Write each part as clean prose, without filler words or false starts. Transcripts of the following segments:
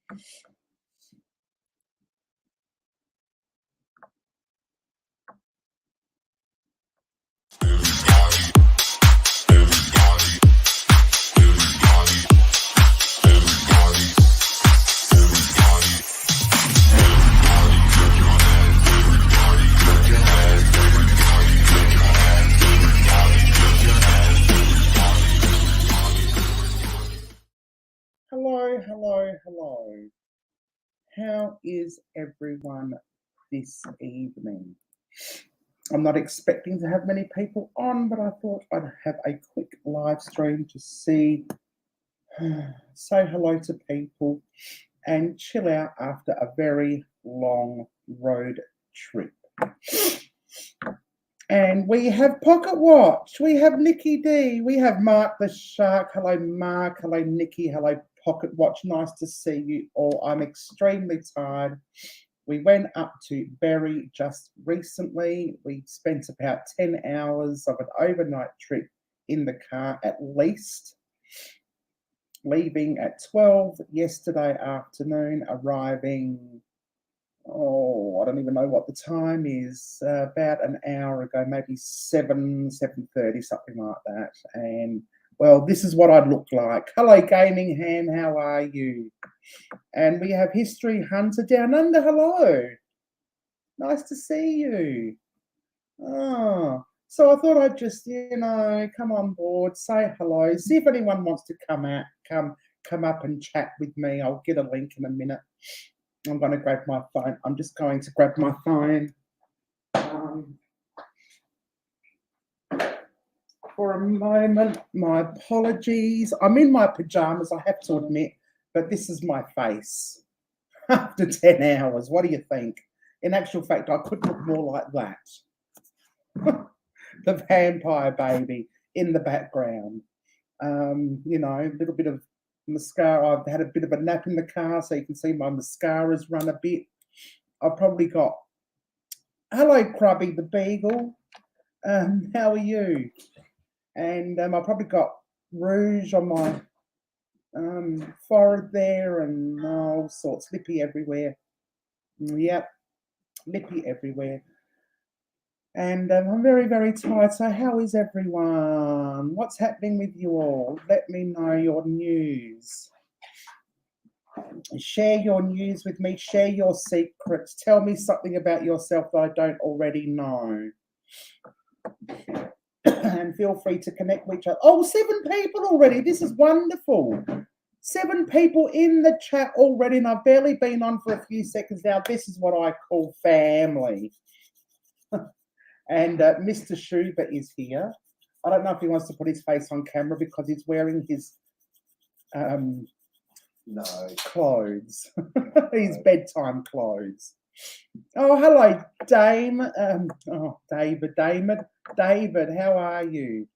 Hello. How is everyone this evening? I'm not expecting to have many people on, but I thought I'd have a quick live stream to say hello to people and chill out after a very long road trip. And we have Pocket Watch, we have Nikki D, we have Mark the Shark. Hello, Mark. Hello, Nikki. Hello, Pocket Watch. Nice to see you all. I'm extremely tired. We went up to Berry just recently. We spent about 10 hours of an overnight trip in the car at least, leaving at 12 yesterday afternoon, arriving, I don't even know what the time is, about an hour ago, maybe 7:30, something like that. And well, this is what I'd look like. Hello, Gaming Ham, how are you? And we have History Hunter down under. Hello. Nice to see you. Oh, so I thought I'd just, come on board, say hello, see if anyone wants to come up and chat with me. I'll get a link in a minute. I'm going to grab my phone. I'm just going to grab my phone. For a moment, my apologies. I'm in my pajamas, I have to admit, but this is my face after 10 hours. What do you think? In actual fact, I could look more like that. The vampire baby in the background. A little bit of mascara. I've had a bit of a nap in the car, so you can see my mascara's run a bit. I've probably got, hello, Crubby the Beagle. How are you? And I've probably got rouge on my forehead there and all sorts, lippy everywhere. Yep, lippy everywhere. And I'm very, very tired. So how is everyone? What's happening with you all? Let me know your news. Share your news with me. Share your secrets. Tell me something about yourself that I don't already know. And feel free to connect with each other. Oh, 7 people already. This is wonderful. 7 people in the chat already, and I've barely been on for a few seconds now. This is what I call family. And Mr. Schubert is here. I don't know if he wants to put his face on camera because he's wearing his clothes, his bedtime clothes. Oh, hello, Dame. David, how are you?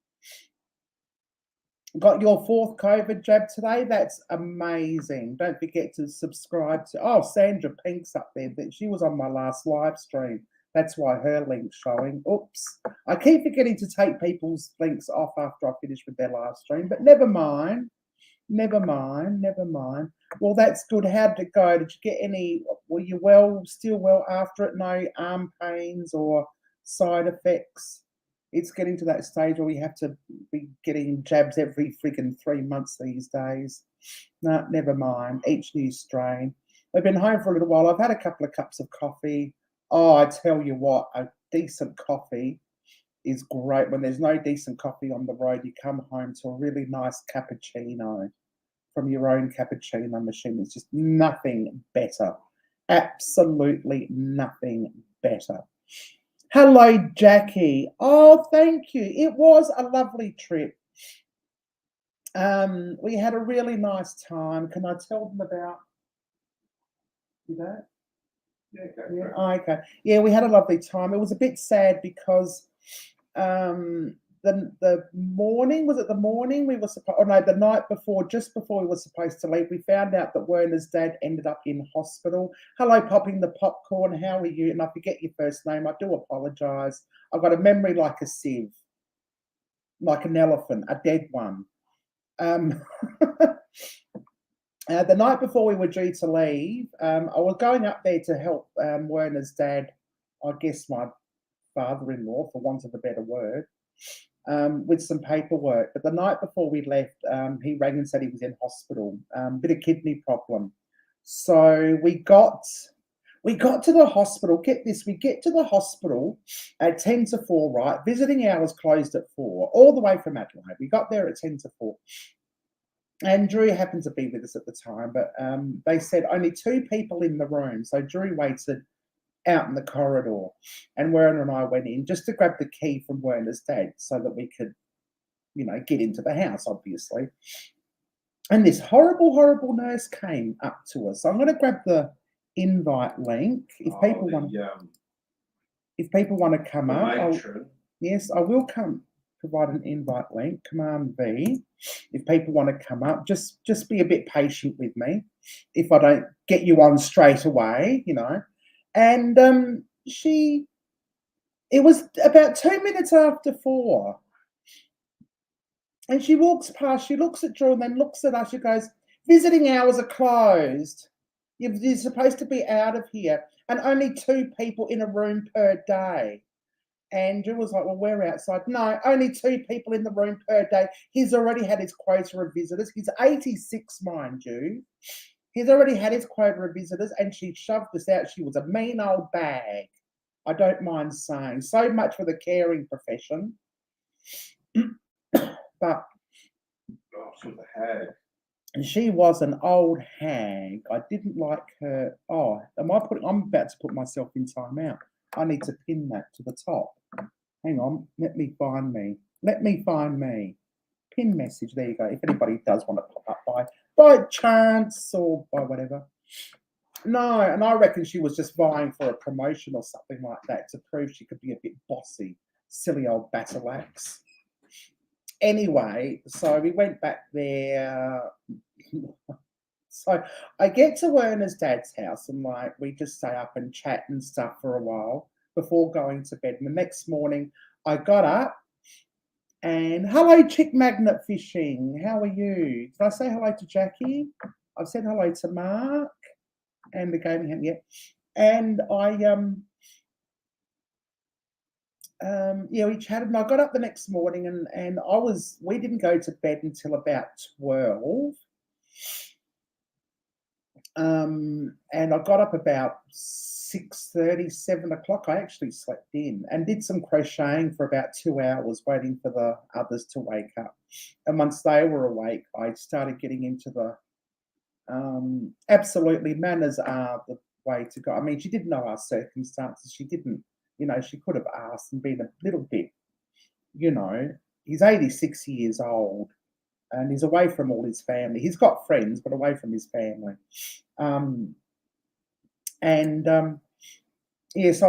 Got your 4th COVID jab today? That's amazing. Don't forget to subscribe to, Sandra Pink's up there. She was on my last live stream. That's why her link's showing. Oops. I keep forgetting to take people's links off after I finish with their live stream, but never mind. Well, that's good. How did it go? Did you get any, were you still well after it? No arm pains or side effects? It's getting to that stage where we have to be getting jabs every friggin' 3 months these days. No, never mind. Each new strain. I've been home for a little while. I've had a couple of cups of coffee. Oh, I tell you what, a decent coffee is great. When there's no decent coffee on the road, you come home to a really nice cappuccino from your own cappuccino machine. It's just nothing better. Absolutely nothing better. Hello, Jackie. Oh, thank you. It was a lovely trip. We had a really nice time. Can I tell them about that? Okay. Yeah, we had a lovely time. It was a bit sad because the morning, was it the morning we were supposed, the night before, just before we were supposed to leave, we found out that Werner's dad ended up in hospital. Hello, Popping the Popcorn, how are you? And I forget your first name, I do apologise. I've got a memory like a sieve, like an elephant, a dead one. The night before we were due to leave, I was going up there to help Werner's dad, I guess my father-in-law, for want of a better word, with some paperwork. But the night before we left, he rang and said he was in hospital, bit of kidney problem. So we got to the hospital. Get this, we get to the hospital at 10 to 4, right? Visiting hours closed at 4, all the way from Adelaide. We got there at 10 to 4. And Drew happened to be with us at the time, but they said only 2 people in the room. So Drew waited out in the corridor, and Werner and I went in just to grab the key from Werner's dad so that we could, get into the house, obviously. And this horrible, horrible nurse came up to us. So I'm going to grab the invite link if people want to come up. Yes, I will provide an invite link, Command V, if people want to come up. Just be a bit patient with me if I don't get you on straight away, And it was about 2 minutes after 4, and she walks past, she looks at Drew and then looks at us, she goes, visiting hours are closed. You're supposed to be out of here, and only 2 people in a room per day. Andrew was like, well, we're outside. No, only 2 people in the room per day. He's already had his quota of visitors. He's 86, mind you. He's already had his quota of visitors, and she shoved us out. She was a mean old bag, I don't mind saying. So much for the caring profession. But she was a hag. And she was an old hag. I didn't like her. Oh, I'm about to put myself in timeout. I need to pin that to the top. Hang on, let me find me. Pin message, there you go. If anybody does want to pop up by chance or by whatever. No, and I reckon she was just vying for a promotion or something like that to prove she could be a bit bossy. Silly old Battleaxe. Anyway, so we went back there. So I get to Werner's dad's house, and we just stay up and chat and stuff for a while before going to bed. And the next morning I got up and, hello, Chick Magnet Fishing. How are you? Did I say hello to Jackie? I've said hello to Mark and the gaming hand, yeah. And we chatted, and I got up the next morning, and we didn't go to bed until about 12. And I got up about 6:30, 7 o'clock. I actually slept in and did some crocheting for about 2 hours, waiting for the others to wake up. And once they were awake, I started getting into the absolutely, manners are the way to go. I mean, she didn't know our circumstances. She didn't, she could have asked and been a little bit, he's 86 years old. And he's away from all his family. He's got friends, but away from his family. So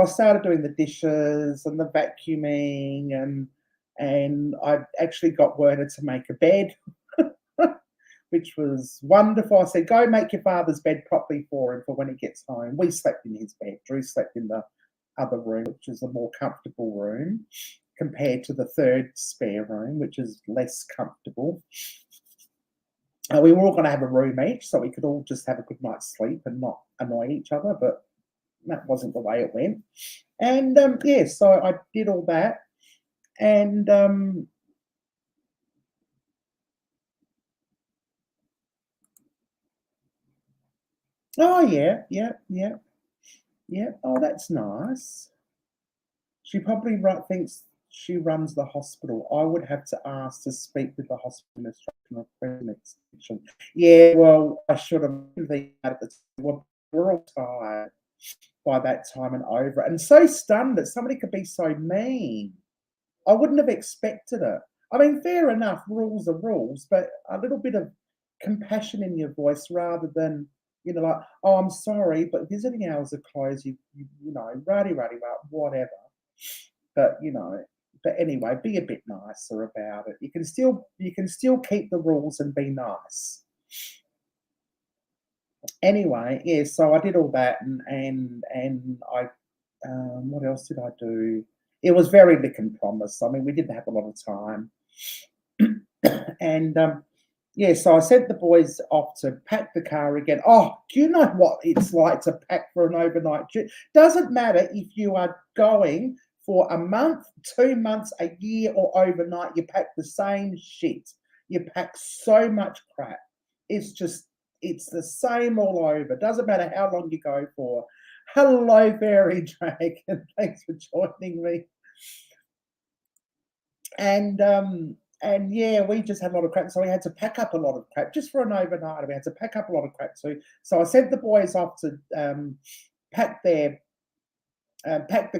I started doing the dishes and the vacuuming, and I actually got Werner to make a bed, which was wonderful. I said, go make your father's bed properly for him for when he gets home. We slept in his bed. Drew slept in the other room, which is a more comfortable room, compared to the third spare room, which is less comfortable. We were all going to have a room each, so we could all just have a good night's sleep and not annoy each other, but that wasn't the way it went. And so I did all that. And oh, yeah. Oh, that's nice. She probably thinks she runs the hospital. I would have to ask to speak with the hospital administration. Yeah, well, I should have been at the time. We're all tired by that time and over, and so stunned that somebody could be so mean. I wouldn't have expected it. I mean, fair enough, rules are rules, but a little bit of compassion in your voice rather than, like, oh, I'm sorry, but visiting hours are closed, rowdy, whatever. But but anyway, be a bit nicer about it. You can still keep the rules and be nice. Anyway, yeah, so I did all that, and I what else did I do? It was very lick and promise. I mean, we didn't have a lot of time. And yeah, so I sent the boys off to pack the car again. Oh, do you know what it's like to pack for an overnight trip? Doesn't matter if you are going for a month, 2 months, a year, or overnight, you pack the same shit. You pack so much crap. It's the same all over. Doesn't matter how long you go for. Hello, Fairy Dragon. Thanks for joining me. And yeah, we just had a lot of crap, so we had to pack up a lot of crap just for an overnight. We had to pack up a lot of crap too. So I sent the boys off to pack the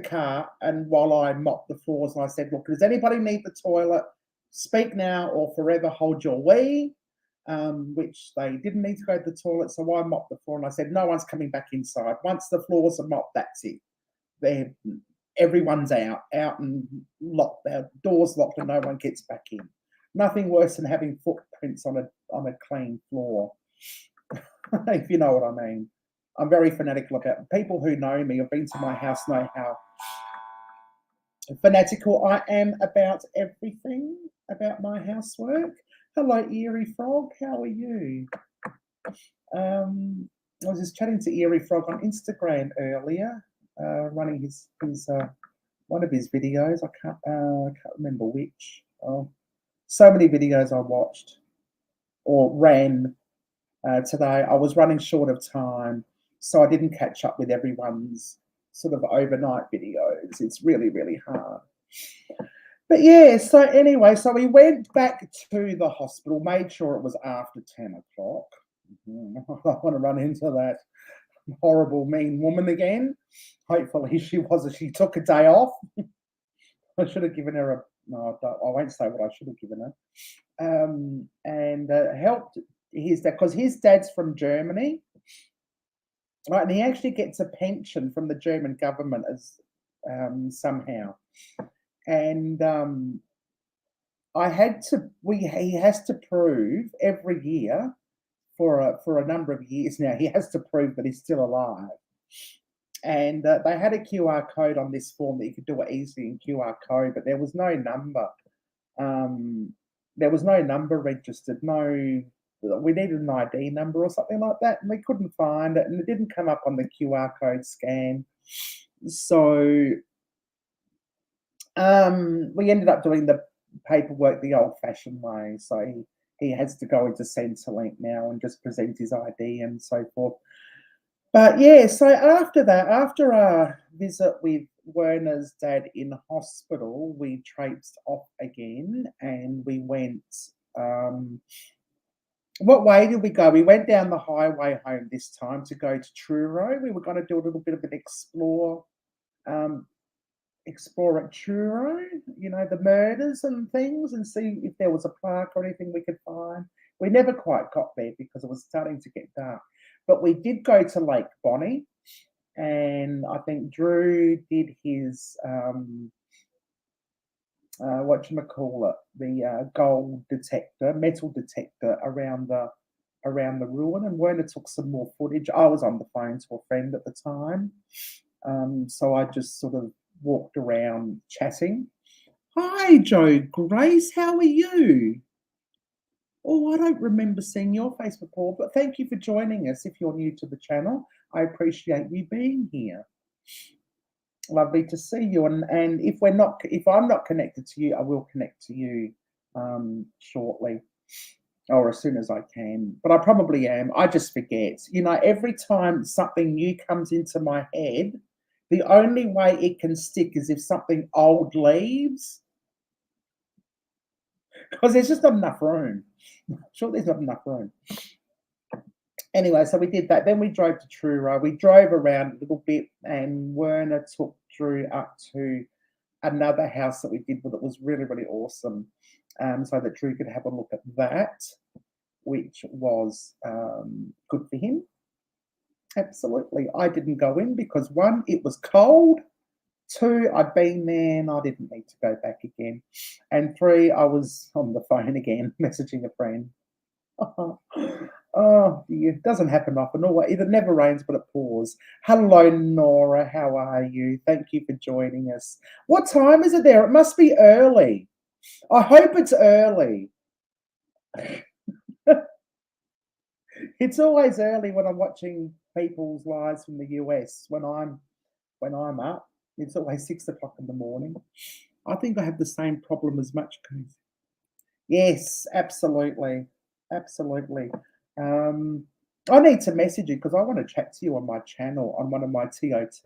car, and while I mopped the floors, and I said, "Look, does anybody need the toilet? Speak now or forever hold your wee." Which they didn't need to go to the toilet, so I mopped the floor, and I said, "No one's coming back inside. Once the floors are mopped, that's it. Everyone's out and locked, their doors locked, and no one gets back in." Nothing worse than having footprints on a clean floor, if you know what I mean. I'm very fanatical about people who know me, have been to my house, know how fanatical I am about everything about my housework. Hello, Eerie Frog. How are you? I was just chatting to Eerie Frog on Instagram earlier, running his one of his videos. I can't remember which. Oh, so many videos I watched or ran today. I was running short of time, so I didn't catch up with everyone's sort of overnight videos. It's really, really hard. But yeah, so anyway, so we went back to the hospital, made sure it was after 10 o'clock. I don't want to run into that horrible, mean woman again. Hopefully she took a day off. I should have given her no, I won't say what I should have given her. And helped his dad, because his dad's from Germany, right? And he actually gets a pension from the German government as somehow. And he has to prove every year for a number of years now, he has to prove that he's still alive. And they had a QR code on this form that you could do it easily in QR code, but there was no number. There was no number registered. No, we needed an ID number or something like that, and we couldn't find it, and it didn't come up on the QR code scan. So we ended up doing the paperwork the old-fashioned way. So he has to go into Centrelink now and just present his ID and so forth. But yeah, so after that, after our visit with Werner's dad in hospital, we traipsed off again and we went. What way did we go? We went down the highway home this time to go to Truro. We were going to do a little bit of an explore at Truro, the murders and things, and see if there was a plaque or anything we could find. We never quite got there because it was starting to get dark. But we did go to Lake Bonnie, and I think Drew did his the gold detector, metal detector around the ruin, and Werner took some more footage. I was on the phone to a friend at the time, so I just sort of walked around chatting. Hi, Joe Grace, how are you? Oh, I don't remember seeing your face before, but thank you for joining us. If you're new to the channel, I appreciate you being here. Lovely to see you. And if I'm not connected to you, I will connect to you shortly or as soon as I can. But I probably am. I just forget. Every time something new comes into my head, the only way it can stick is if something old leaves, because there's just not enough room. I'm sure there's not enough room. Anyway, so we did that. Then we drove to Truro. We drove around a little bit, and Werner took Drew up to another house that we did that was really, really awesome, so that Drew could have a look at that, which was good for him. Absolutely. I didn't go in because 1, it was cold. 2, I'd been there and I didn't need to go back again. And 3, I was on the phone again, messaging a friend. Oh, dear. It doesn't happen often. It never rains, but it pours. Hello, Nora. How are you? Thank you for joining us. What time is it there? It must be early. I hope it's early. It's always early when I'm watching people's lives from the US. When I'm up, it's always 6 o'clock in the morning. I think I have the same problem as much. Yes, absolutely, absolutely. Um, I need to message you because I want to chat to you on my channel on one of my TOT,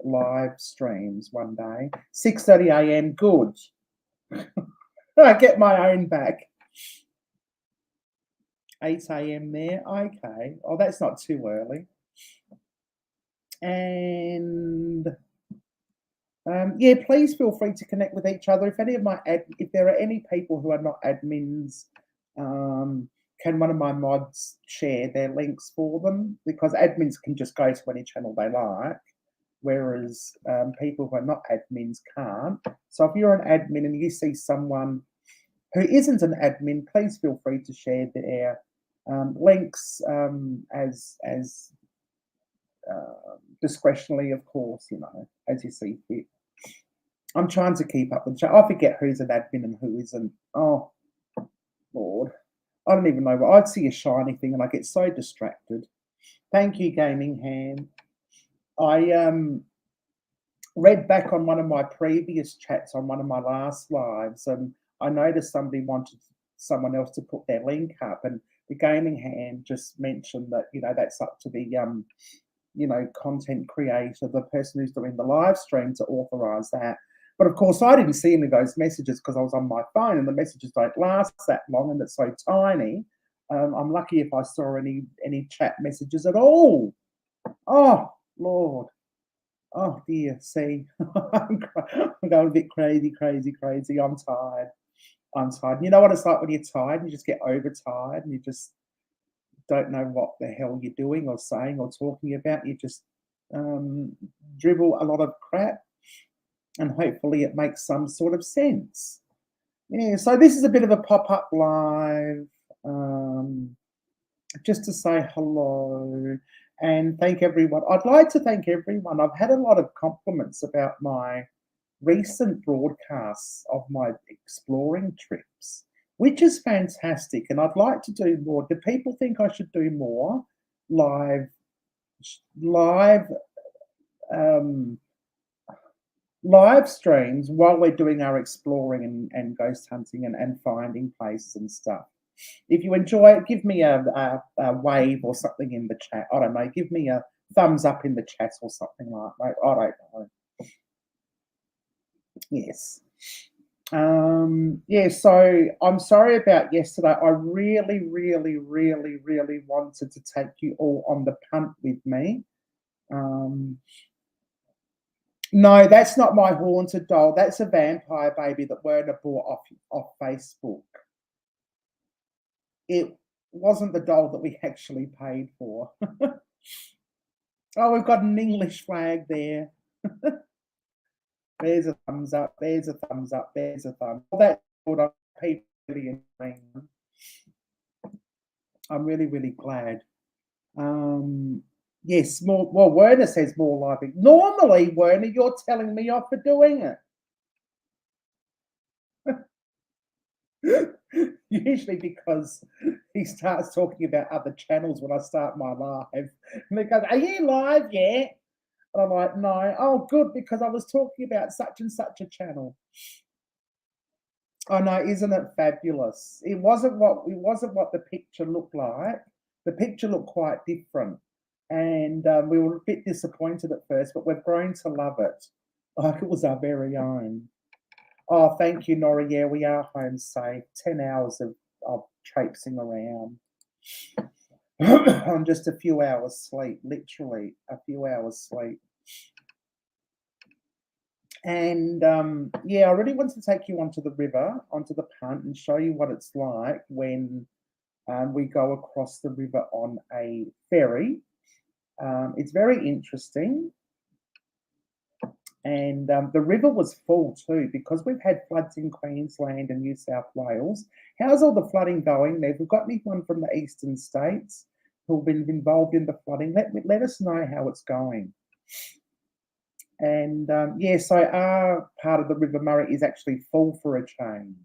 live streams one day. 6:30 a.m. Good. I get my own back. 8 a.m. there. Okay. Oh, that's not too early. And yeah, please feel free to connect with each other. If there are any people who are not admins, can one of my mods share their links for them? Because admins can just go to any channel they like, whereas people who are not admins can't. So if you're an admin and you see someone who isn't an admin, please feel free to share their links as discretionally, of course, as you see fit. I'm trying to keep up with. I forget who's an admin and who isn't. Oh, Lord. I don't even know. I'd see a shiny thing and I get so distracted. Thank you, Gaming Hand. I read back on one of my previous chats on one of my last lives, and I noticed somebody wanted someone else to put their link up, and the Gaming Hand just mentioned that that's up to the content creator, the person who's doing the live stream, to authorize that. But of course, I didn't see any of those messages because I was on my phone, and the messages don't last that long, and it's so tiny. I'm lucky if I saw any chat messages at all. Oh Lord, oh dear. See, I'm going a bit crazy. I'm tired. You know what it's like when you're tired? You just get overtired, and you just don't know what the hell you're doing or saying or talking about. You just dribble a lot of crap, and hopefully it makes some sort of sense. Yeah, so this is a bit of a pop-up live, just to say hello and thank everyone. I'd like to thank everyone. I've had a lot of compliments about my recent broadcasts of my exploring trips, which is fantastic, and I'd like to do more. Do people think I should do more live streams while we're doing our exploring and ghost hunting and finding places and stuff? If you enjoy it, give me a wave or something in the chat. I don't know. Give me a thumbs up in the chat or something like that. I don't know. Yes. Yeah, so I'm sorry about yesterday. I really wanted to take you all on the punt with me. No, that's not my haunted doll. That's a vampire baby that Werner bought off Facebook. It wasn't the doll that we actually paid for. Oh, we've got an English flag there. There's a thumbs up. There's a thumbs up. There's a thumb. That's what I'm really enjoying. I'm really glad. Yes, more. Well, Werner says more lively. Normally, Werner, you're telling me off for doing it. Usually because he starts talking about other channels when I start my live. And he goes, "Are you live yet?" And I'm like, "No." "Oh, good, because I was talking about such and such a channel." Oh no, isn't it fabulous? It wasn't what the picture looked like. The picture looked quite different, and we were a bit disappointed at first, but we've grown to love it, like it was our very own. Oh, thank you, Nora. Yeah, we are home safe. 10 hours of traipsing around. On just a few hours sleep, literally a few hours sleep. And yeah, I really wanted to take you onto the river, onto the punt, and show you what it's like when we go across the river on a ferry. It's very interesting. And the river was full too, because we've had floods in Queensland and New South Wales. How's all the flooding going there? If we've got anyone from the eastern states who've been involved in the flooding, let us know how it's going. And yeah, so our part of the River Murray is actually full for a change.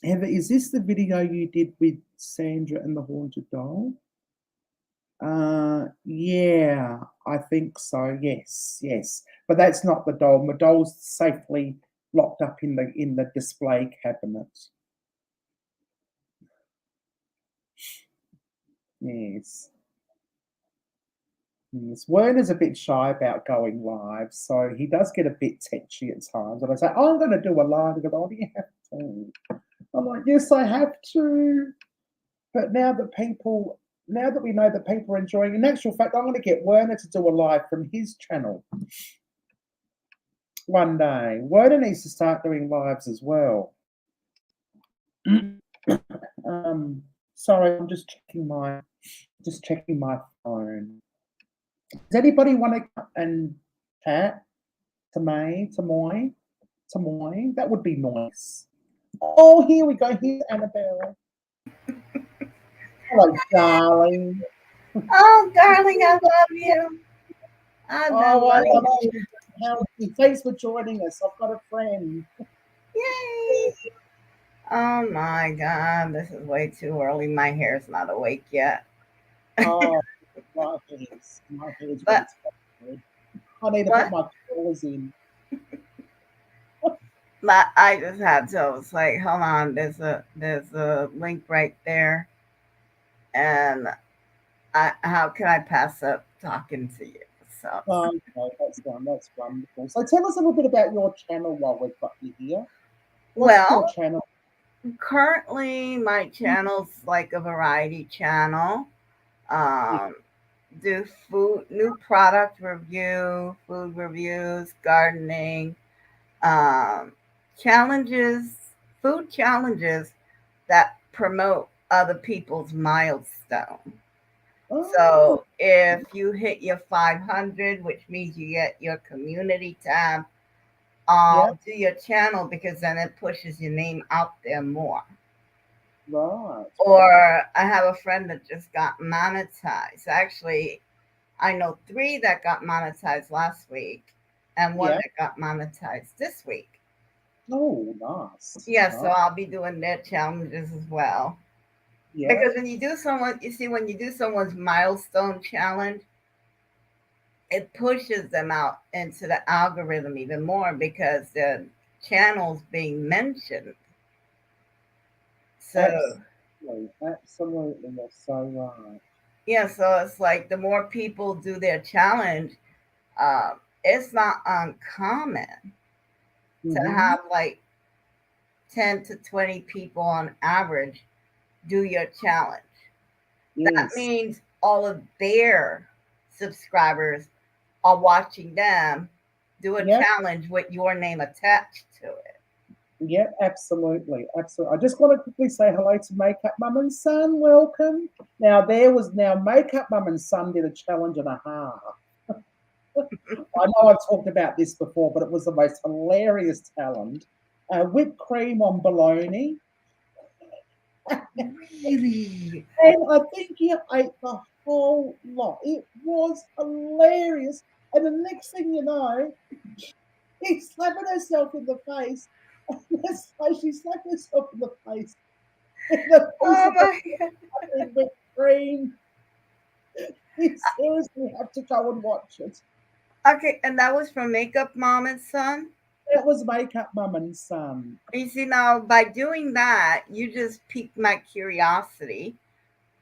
Heather, is this the video you did with Sandra and the Haunted Doll? Yeah, I think so. Yes, yes. But that's not the doll. The doll's safely locked up in the display cabinet. Yes. Yes. Werner's a bit shy about going live, so he does get a bit tetchy at times. And I say, oh, I'm going to do a live. He goes, oh, do you have to? I'm like, yes, I have to. But now that we know that people are enjoying, in actual fact, I'm going to get Werner to do a live from his channel one day. Werner needs to start doing lives as well. Sorry, I'm just checking my phone. Does anybody want to come and chat to me, to Moy? That would be nice. Oh, here we go. Here's Annabelle. Hello, darling. Oh, darling, I love you. I love you. Thanks for joining us. I've got a friend. Yay! Oh my God, this is way too early. My hair's not awake yet. Oh, my hair's But I need to put my curls in. But I just had to. I was like, hold on, there's a link right there, and how can I pass up talking to you? So okay, that's wonderful. So tell us a little bit about your channel while we've got you here. What's your channel? Currently, my channel's like a variety channel. Do new product review, food reviews, gardening, challenges, food challenges that promote other people's milestone. Oh. So if you hit your 500, which means you get your community tab to your channel, because then it pushes your name out there more. Right. Or I have a friend that just got monetized. Actually, I know 3 that got monetized last week and 1 that got monetized this week. Oh, nice. Yeah, so I'll be doing their challenges as well. Yeah. Because when you do someone's milestone challenge, it pushes them out into the algorithm even more because the channel's being mentioned. So absolutely, you're so right. Yeah, so it's like the more people do their challenge, it's not uncommon to have like 10 to 20 people on average do your challenge. Yes. That means all of their subscribers are watching them do a challenge with your name attached to it. Yep, absolutely. I just want to quickly say hello to Makeup Mum and Son. Welcome. Now, Makeup Mum and Son did a challenge and a half. I know I've talked about this before, but it was the most hilarious challenge. Whipped cream on bologna. Really? And I think he ate the whole lot. It was hilarious. And the next thing you know, he's slapping herself in the face. She slapped herself in the face. Oh my God. Whipped cream. You seriously have to go and watch it. Okay, and that was from Makeup Mom and Son? That was Makeup Mum and Son. You see, now by doing that, you just piqued my curiosity.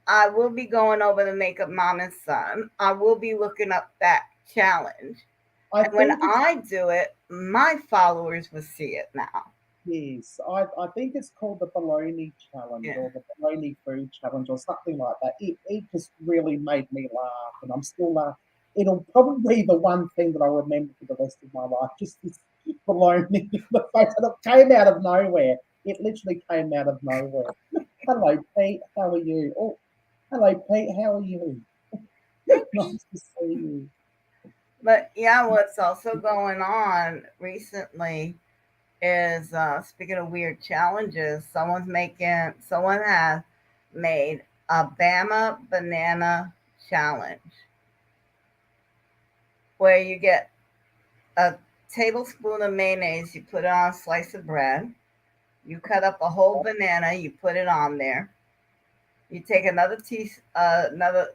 I will be going over the Makeup Mom and Son. I will be looking up that challenge. And when I do it, my followers will see it now. Yes, I think it's called the Bologna Challenge or the Bologna Food Challenge or something like that. It just really made me laugh, and I'm still laughing. It'll probably be the one thing that I remember for the rest of my life, just this bologna in the face. And it came out of nowhere. It literally came out of nowhere. Hello, Pete. How are you? Oh, hello, Pete. How are you? Nice to see you. But yeah, what's also going on recently is speaking of weird challenges, someone has made a Bama banana challenge where you get a tablespoon of mayonnaise, you put it on a slice of bread, You cut up a whole banana, you put it on there. You take another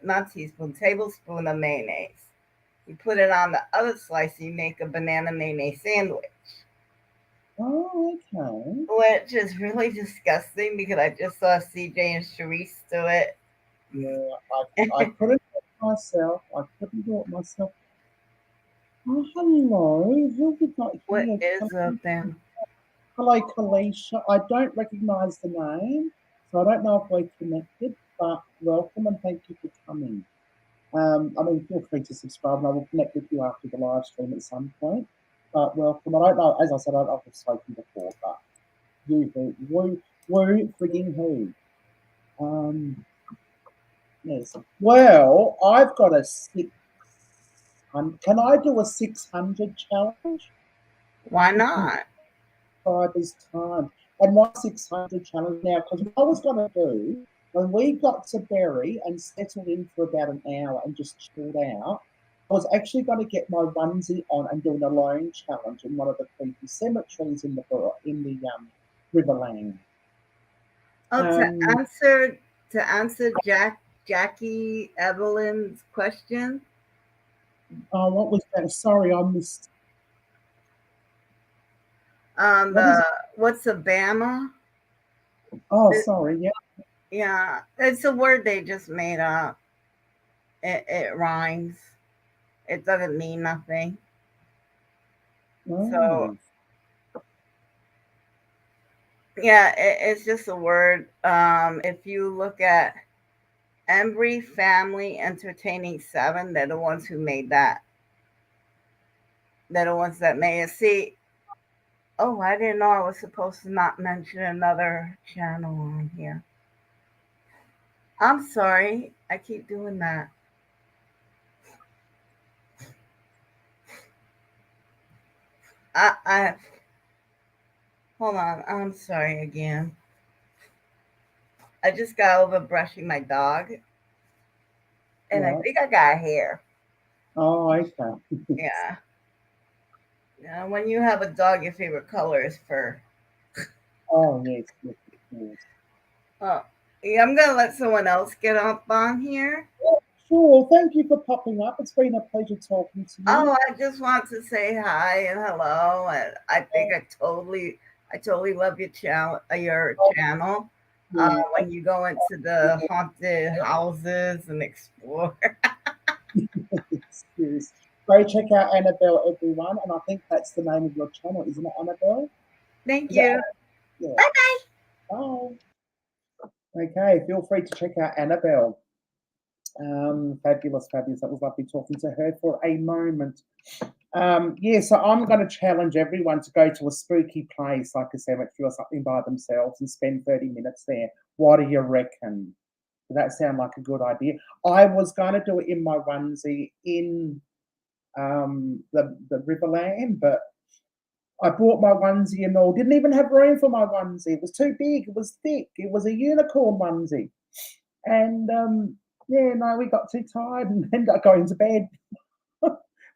not teaspoon, tablespoon of mayonnaise. You put it on the other slice, you make a banana mayonnaise sandwich. Oh, okay. Which is really disgusting because I just saw CJ and Sharice do it. Yeah, I couldn't do it myself. I couldn't do it myself. Oh, hello. Who have we got What here? is up then? Hello, Kalisha. I don't recognize the name, so I don't know if we're connected, but welcome and thank you for coming. I mean, feel free to subscribe and I will connect with you after the live stream at some point. But welcome. I don't know, as I said, I don't know if I've spoken before, but you who, woo, frigging who. Yes. Well, I've got a 600. Can I do a 600 challenge? Why not? This time. And my 600 challenge now, because what I was going to do, when we got to Berry and settled in for about an hour and just chilled out, I was actually going to get my onesie on and do an alone challenge in one of the creepy cemeteries in the Riverland. Oh, to answer Jackie Evelyn's question. Oh, what was that? Sorry, I missed. What's a Bama? Oh, sorry. Yeah. Yeah, it's a word they just made up. It rhymes. It doesn't mean nothing. Oh. So yeah, it's just a word. If you look at Embry Family Entertaining 7, they're the ones who made that. They're the ones that made it. See, oh, I didn't know I was supposed to not mention another channel on here. I'm sorry. I keep doing that. I hold on. I'm sorry again. I just got over brushing my dog, and I think I got hair. Oh, okay. Yeah. Yeah. When you have a dog, your favorite color is fur. Oh, yes, yes, yes. Oh, yeah. I'm gonna let someone else get up on here. Sure. Thank you for popping up. It's been a pleasure talking to you. Oh, I just want to say hi and hello, and I think I totally love your channel. When you go into the haunted houses and explore. Yes. Go check out Annabelle, everyone, and I think that's the name of your channel, isn't it, Annabelle? Thank you. Yeah. Bye bye. Bye. Okay, feel free to check out Annabelle. Fabulous, fabulous. That was lovely talking to her for a moment. Yeah, so I'm going to challenge everyone to go to a spooky place like a cemetery or something by themselves and spend 30 minutes there. What do you reckon? Does that sound like a good idea? I was going to do it in my onesie in the Riverland, but I bought my onesie and all. Didn't even have room for my onesie. It was too big. It was thick. It was a unicorn onesie. And yeah, no, we got too tired and ended up going to bed.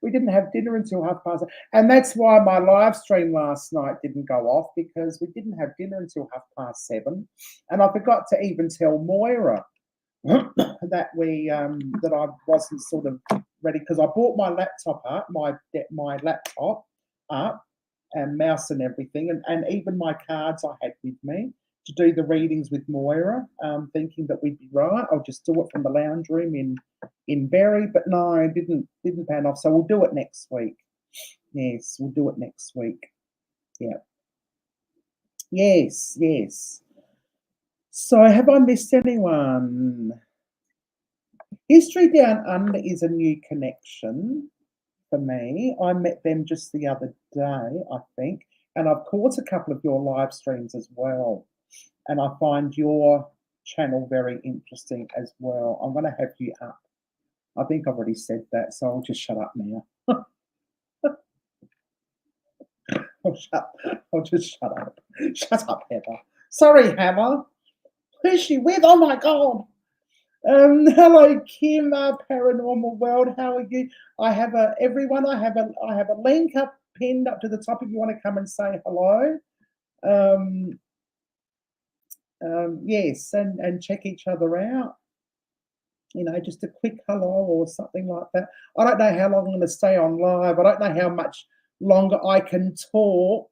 We didn't have dinner until 7:30. And that's why my live stream last night didn't go off, because we didn't have dinner until 7:30. And I forgot to even tell Moira that I wasn't sort of ready, because I bought my laptop up, my laptop up, and mouse and everything, and even my cards I had with me to do the readings with Moira, thinking that we'd be right. I'll just do it from the lounge room in Berry, but no, it didn't pan off. So we'll do it next week. Yes, we'll do it next week. Yeah. Yes, yes. So have I missed anyone? History Down Under is a new connection for me. I met them just the other day, I think, and I've caught a couple of your live streams as well. And I find your channel very interesting as well. I'm going to have you up. I think I've already said that, so I'll just shut up now. I'll just shut up. Shut up, Heather. Sorry, Hammer. Who's she with? Oh my God. Hello, Kim, Paranormal World. How are you? I have a link up pinned up to the top if you want to come and say hello. Yes, and check each other out. Just a quick hello or something like that. I don't know how long I'm going to stay on live. I don't know how much longer I can talk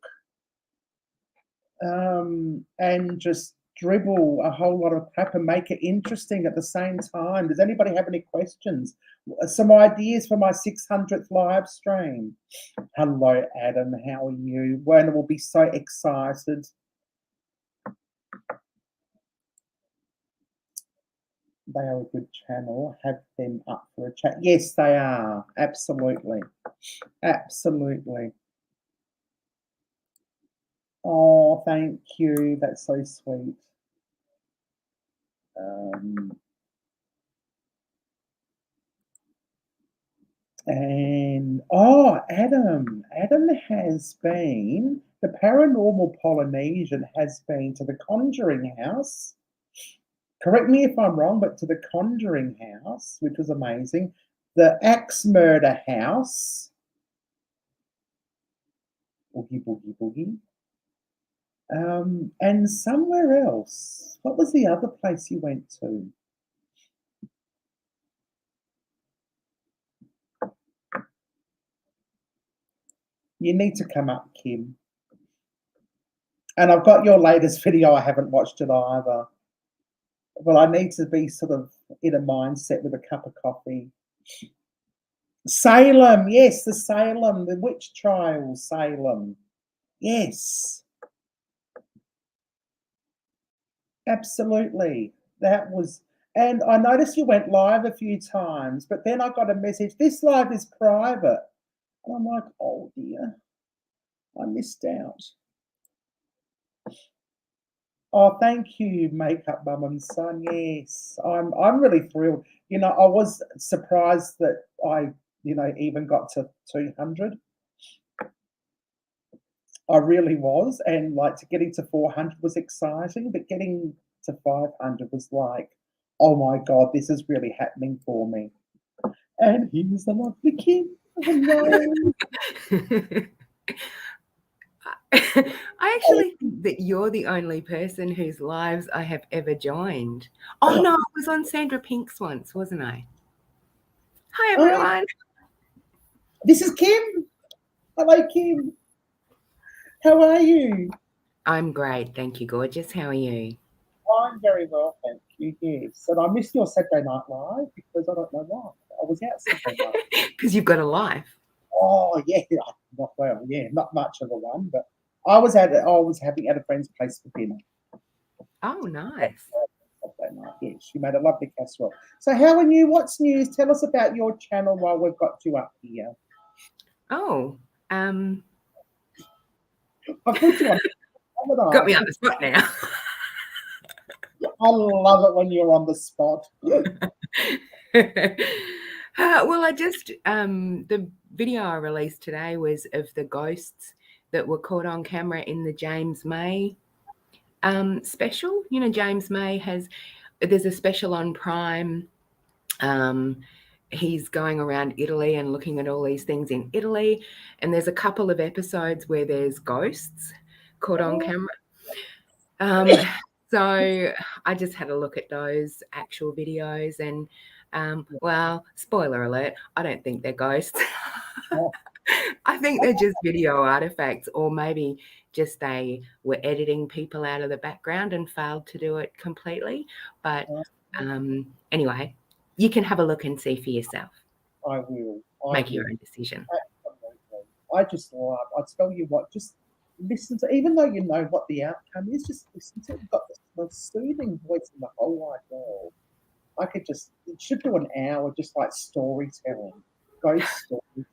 and just dribble a whole lot of crap and make it interesting at the same time. Does anybody have any questions? Some ideas for my 600th live stream? Hello, Adam. How are you? Werner will be so excited. They are a good channel. Have them up for a chat. Yes, they are. Absolutely. Absolutely. Oh, thank you. That's so sweet. Adam has been, the Paranormal Polynesian has been to the Conjuring House. Correct me if I'm wrong, but to the Conjuring House, which was amazing. The Axe Murder House. Boogie, boogie, boogie. And somewhere else. What was the other place you went to? You need to come up, Kim. And I've got your latest video. I haven't watched it either. Well, I need to be sort of in a mindset with a cup of coffee. Salem, yes, the witch trial, Salem. Yes. Absolutely. That was, and I noticed you went live a few times, but then I got a message, this live is private. And I'm like, oh dear, I missed out. Oh, thank you, Makeup Mum and Son. Yes, I'm really thrilled. I was surprised that I, even got to 200. I really was, and like getting to 400 was exciting, but getting to 500 was like, oh my God, this is really happening for me. And here's the lovely Kim. Hello. I actually think that you're the only person whose lives I have ever joined. Oh no, I was on Sandra Pink's once, wasn't I? Hi everyone. This is Kim. Hello, Kim. How are you? I'm great, thank you, gorgeous. How are you? I'm very well, thank you. Yes, and I missed your Saturday Night Live because I don't know why. I was out Saturday night. Because you've got a life. Oh yeah, not much of a one, but I was having at a friend's place for dinner. Oh, nice. Saturday night. Yeah, she made a lovely casserole. So how are you? What's news? Tell us about your channel while we've got you up here. Oh, I put you on. Got me on the spot now. I love it when you're on the spot. Well, I just the video I released today was of the ghosts that were caught on camera in the James May special. James May there's a special on Prime. He's going around Italy and looking at all these things in Italy, and there's a couple of episodes where there's ghosts caught on camera. So I just had a look at those actual videos, and well, spoiler alert, I don't think they're ghosts. I think they're just video artifacts, or maybe just they were editing people out of the background and failed to do it completely. But anyway, you can have a look and see for yourself. I will. Make your own decision. Absolutely. I just love, I tell you what, just listen to, even though you know what the outcome is, just listen to it. You've got the most soothing voice in the whole wide world. It should do an hour just like storytelling, ghost storytelling.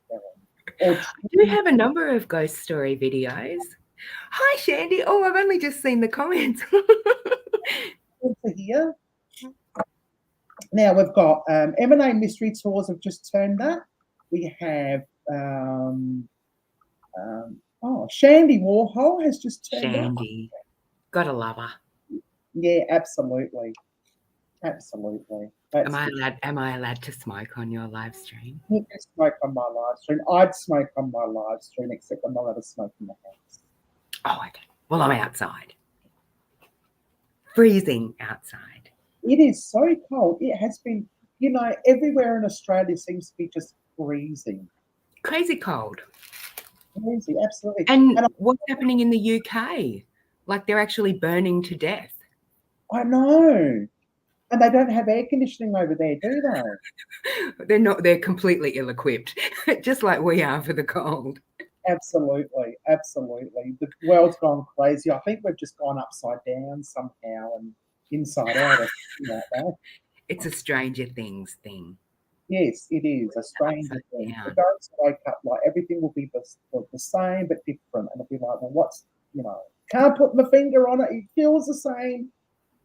I do have a number of ghost story videos. Hi, Shandy. Oh, I've only just seen the comments. Good to hear. Now we've got M&A Mystery Tours have just turned up. We have Shandy Warhol has just turned up. Shandy, gotta love her. Yeah, absolutely. Absolutely. Am I allowed to smoke on your live stream? You can smoke on my live stream. I'd smoke on my live stream, except I'm not allowed to smoke in the house. Oh, okay. Well, I'm outside. freezing outside. It is so cold. It has been, everywhere in Australia seems to be just freezing. Crazy cold. Crazy, absolutely. And what's happening in the UK? Like they're actually burning to death. I know. And they don't have air conditioning over there, do they? They're completely ill-equipped, just like we are for the cold. Absolutely, absolutely. The world's gone crazy. I think we've just gone upside down somehow and inside out. Or something like that. It's a Stranger Things thing. Yes, it is a stranger thing. down. The ghosts wake up like everything will be the same but different, and it'll be like, well, what's can't put my finger on it. It feels the same,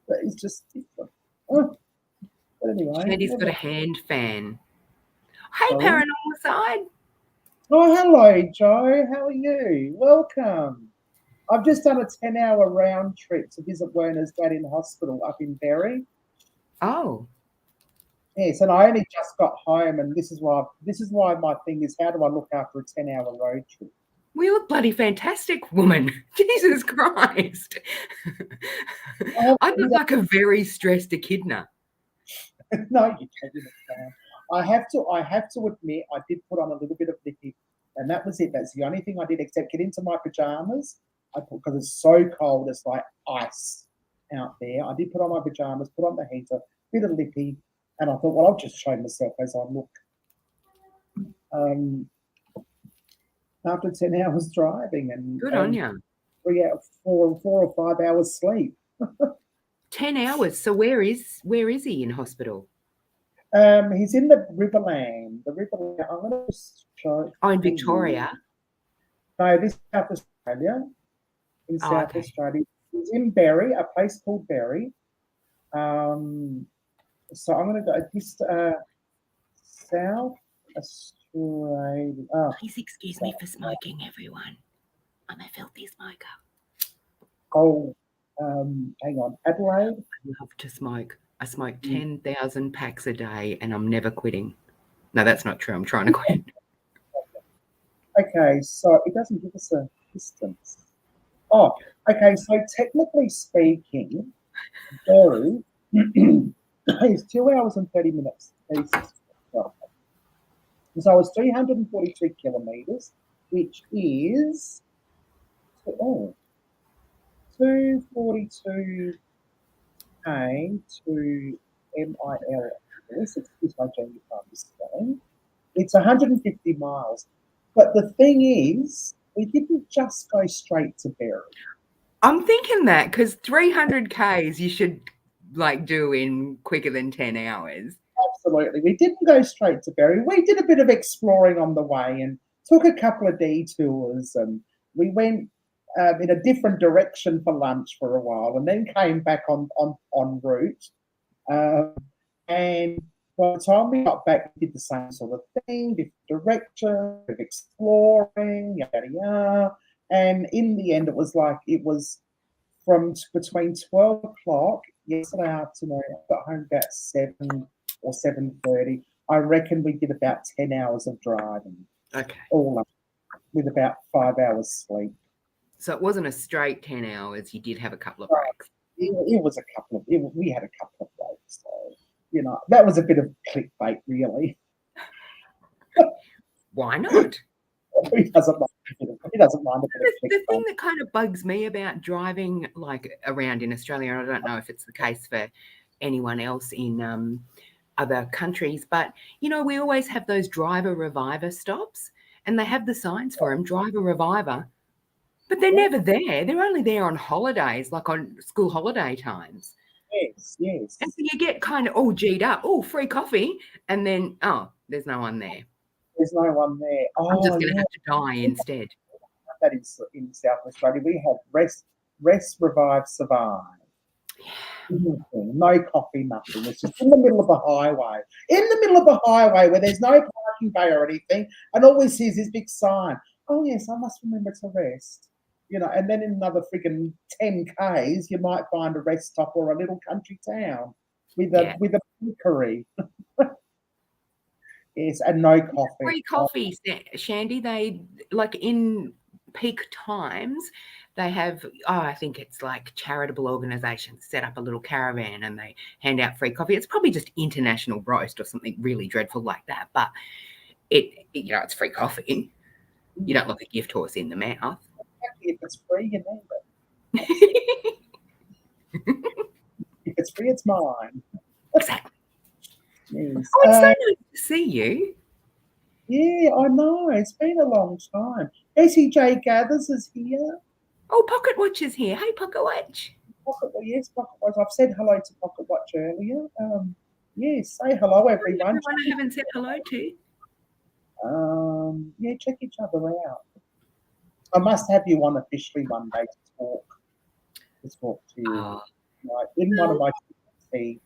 but it's just different. Oh. But anyway, Shandy's got a hand fan. Hey, Sorry? Paranormal Side. Oh, hello, Joe. How are you? Welcome. I've just done a 10-hour round trip to visit Werner's dad in hospital up in Berry. Oh, Yes, and I only just got home, and this is why my thing is, how do I look after a 10-hour road trip? we look bloody fantastic, woman. Jesus Christ. I look like a very stressed echidna. No, you can't. I have to admit, I did put on a little bit of lippy, and that was it. That's the only thing I did, except get into my pajamas. Because it's so cold, it's like ice out there. I did put on my pajamas, put on the heater, bit of lippy, and I thought, well, I'll just show myself as I look. After 10 hours driving and Good on you. 4 or 5 hours sleep. 10 hours. So where is he in hospital? He's in the Riverland. I'm going to just show. Oh, in Victoria. No, this is South Australia. In South Australia, he's in Berry, a place called Berry. So I'm going to go this South Australia. Please excuse me for smoking, everyone. I'm a filthy smoker. Oh, hang on, Adelaide. I love to smoke. I smoke 10,000 packs a day, and I'm never quitting. No, that's not true. I'm trying to quit. Okay, so it doesn't give us a distance. Oh, okay. So technically speaking, Berry is 2 hours and 30 minutes east. So it's 342 kilometres, which is 242 K to MIL. Excuse my Jamie Farmer's spelling. It's 150 miles. But the thing is, we didn't just go straight to Berry. I'm thinking that because 300 Ks you should do in quicker than 10 hours. Absolutely. We didn't go straight to Berry. We did a bit of exploring on the way and took a couple of detours, and we went in a different direction for lunch for a while and then came back on route. And by the time we got back, we did the same sort of thing, different direction, exploring, yada yada. And in the end, it was from between 12 o'clock yesterday afternoon. I got home about 7 or 7:30. I reckon we did about 10 hours of driving. Okay. All up, with about 5 hours sleep. So it wasn't a straight 10 hours. You did have a couple of breaks. It was a couple of. We had a couple of breaks. So, that was a bit of clickbait, really. Why not? He doesn't mind a bit of clickbait. The thing that kind of bugs me about driving around in Australia, and I don't know if it's the case for anyone else in other countries, but we always have those driver reviver stops, and they have the signs for them, driver reviver, but they're never there. They're only there on holidays, like on school holiday times. Yes. And so you get kind of all G'd up, free coffee, and then there's no one there. There's no one there. I'm just going to have to die instead. That is in South Australia. We have rest, revive, survive. No coffee, nothing. It's just in the middle of a highway. In the middle of a highway where there's no parking bay or anything, and all we see is this big sign. Oh yes, I must remember to rest. And then in another freaking 10 Ks, you might find a rest stop or a little country town with a bakery. Yes, and no coffee. Free coffee, Shandy. They peak times, they have, I think it's like charitable organizations set up a little caravan and they hand out free coffee. It's probably just International Roast or something really dreadful like that. But it's free coffee. You don't look a gift horse in the mouth. If it's free, you need it. If it's free, it's mine. Exactly. Yes. Oh, it's so nice to see you. Yeah, I know. It's been a long time. Bessie J Gathers is here. Oh, Pocket Watch is here. Hey, Pocket Watch. Pocket Watch. I've said hello to Pocket Watch earlier. Yes, say hello, everyone. Everyone I haven't said hello to. Yeah, check each other out. I must have you on officially one day to talk to you. Oh, Like in one of my TV.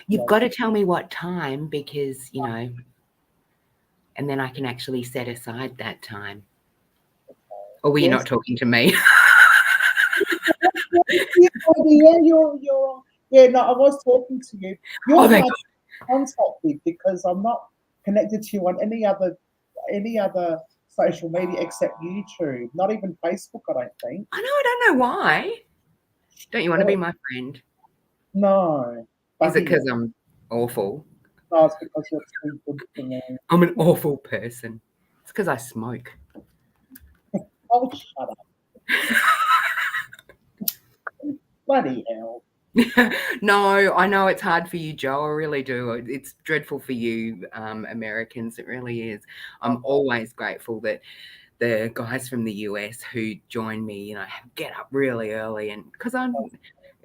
you've got to tell me what time because, and then I can actually set aside that time. Or were you not talking to me? No, I was talking to you. You're Oh, my contact with because I'm not connected to you on any other social media except YouTube. Not even Facebook, I don't think. I know, I don't know why. Don't you want to be my friend? No. Is it because I'm awful? No, it's because you're too good for me. I'm an awful person. It's because I smoke. Oh, shut up. Bloody hell. No, I know it's hard for you, Joe. I really do. It's dreadful for you, Americans. It really is. I'm always grateful that the guys from the US who join me, get up really early, and because I'm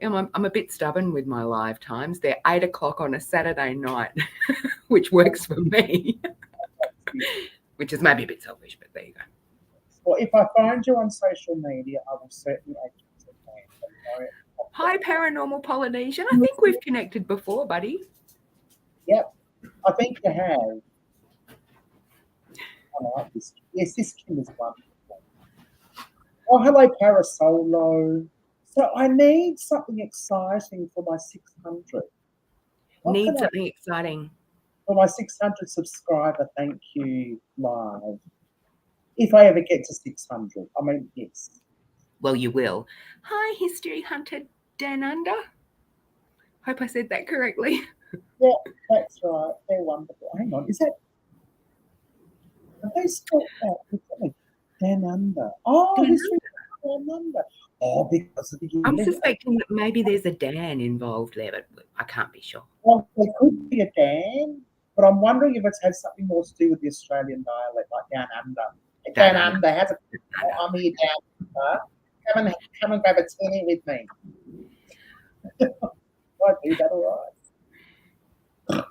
a bit stubborn with my live times. They're 8 o'clock on a Saturday night, which works for me, which is maybe a bit selfish, but there you go. Well, if I find you on social media, I will certainly add you to the Hi, Paranormal Polynesian. I think we've connected before, buddy. Yep, I think you have. I like this. Yes, this Kim is wonderful. Oh, hello, Parasolo. So I need something exciting for my 600. Need something exciting. For my 600 subscriber, thank you, live. If I ever get to 600. I mean, yes. Well, you will. Hi, History Hunter Dananda. Hope I said that correctly. Yeah, that's right. They're wonderful. Hang on, is that... Have they spelled that? Dananda. Oh, History Hunter Dananda. Oh, because of the... I'm suspecting that maybe there's a Dan involved there, but I can't be sure. Well, there could be a Dan, but I'm wondering if it has something more to do with the Australian dialect, like down under. Down under has a... I'm here down under. Come and grab a tinny with me. I do that all right.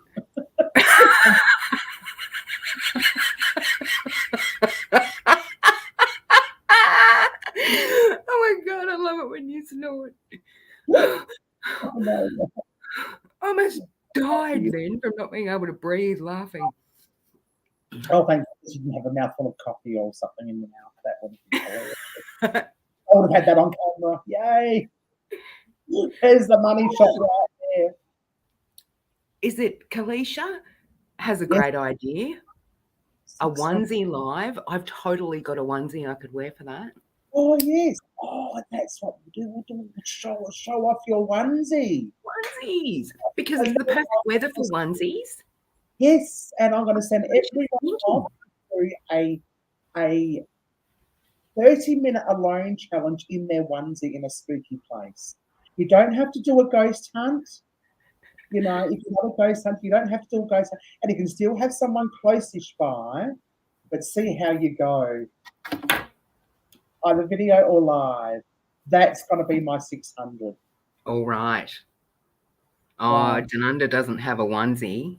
Oh my God, I love it when you snort. Oh, no. I almost died then from not being able to breathe laughing. Oh, thank you. You didn't have a mouthful of coffee or something in your mouth. That would have been hilarious. I would have had that on camera. Yay. There's the money shot right there. Is it Kalisha has a great idea? A onesie live. I've totally got a onesie I could wear for that. Oh, yes. Oh, that's what we do. We'll show off your onesie. Onesies. Because it's the perfect weather for onesies. Yes, and I'm going to send everyone off through a 30-minute alone challenge in their onesie in a spooky place. You don't have to do a ghost hunt. If you're not a ghost hunt, you don't have to do a ghost hunt. And you can still have someone close-ish by, but see how you go. Either video or live. That's going to be my 600. All right. Oh, Wow. Dananda doesn't have a onesie.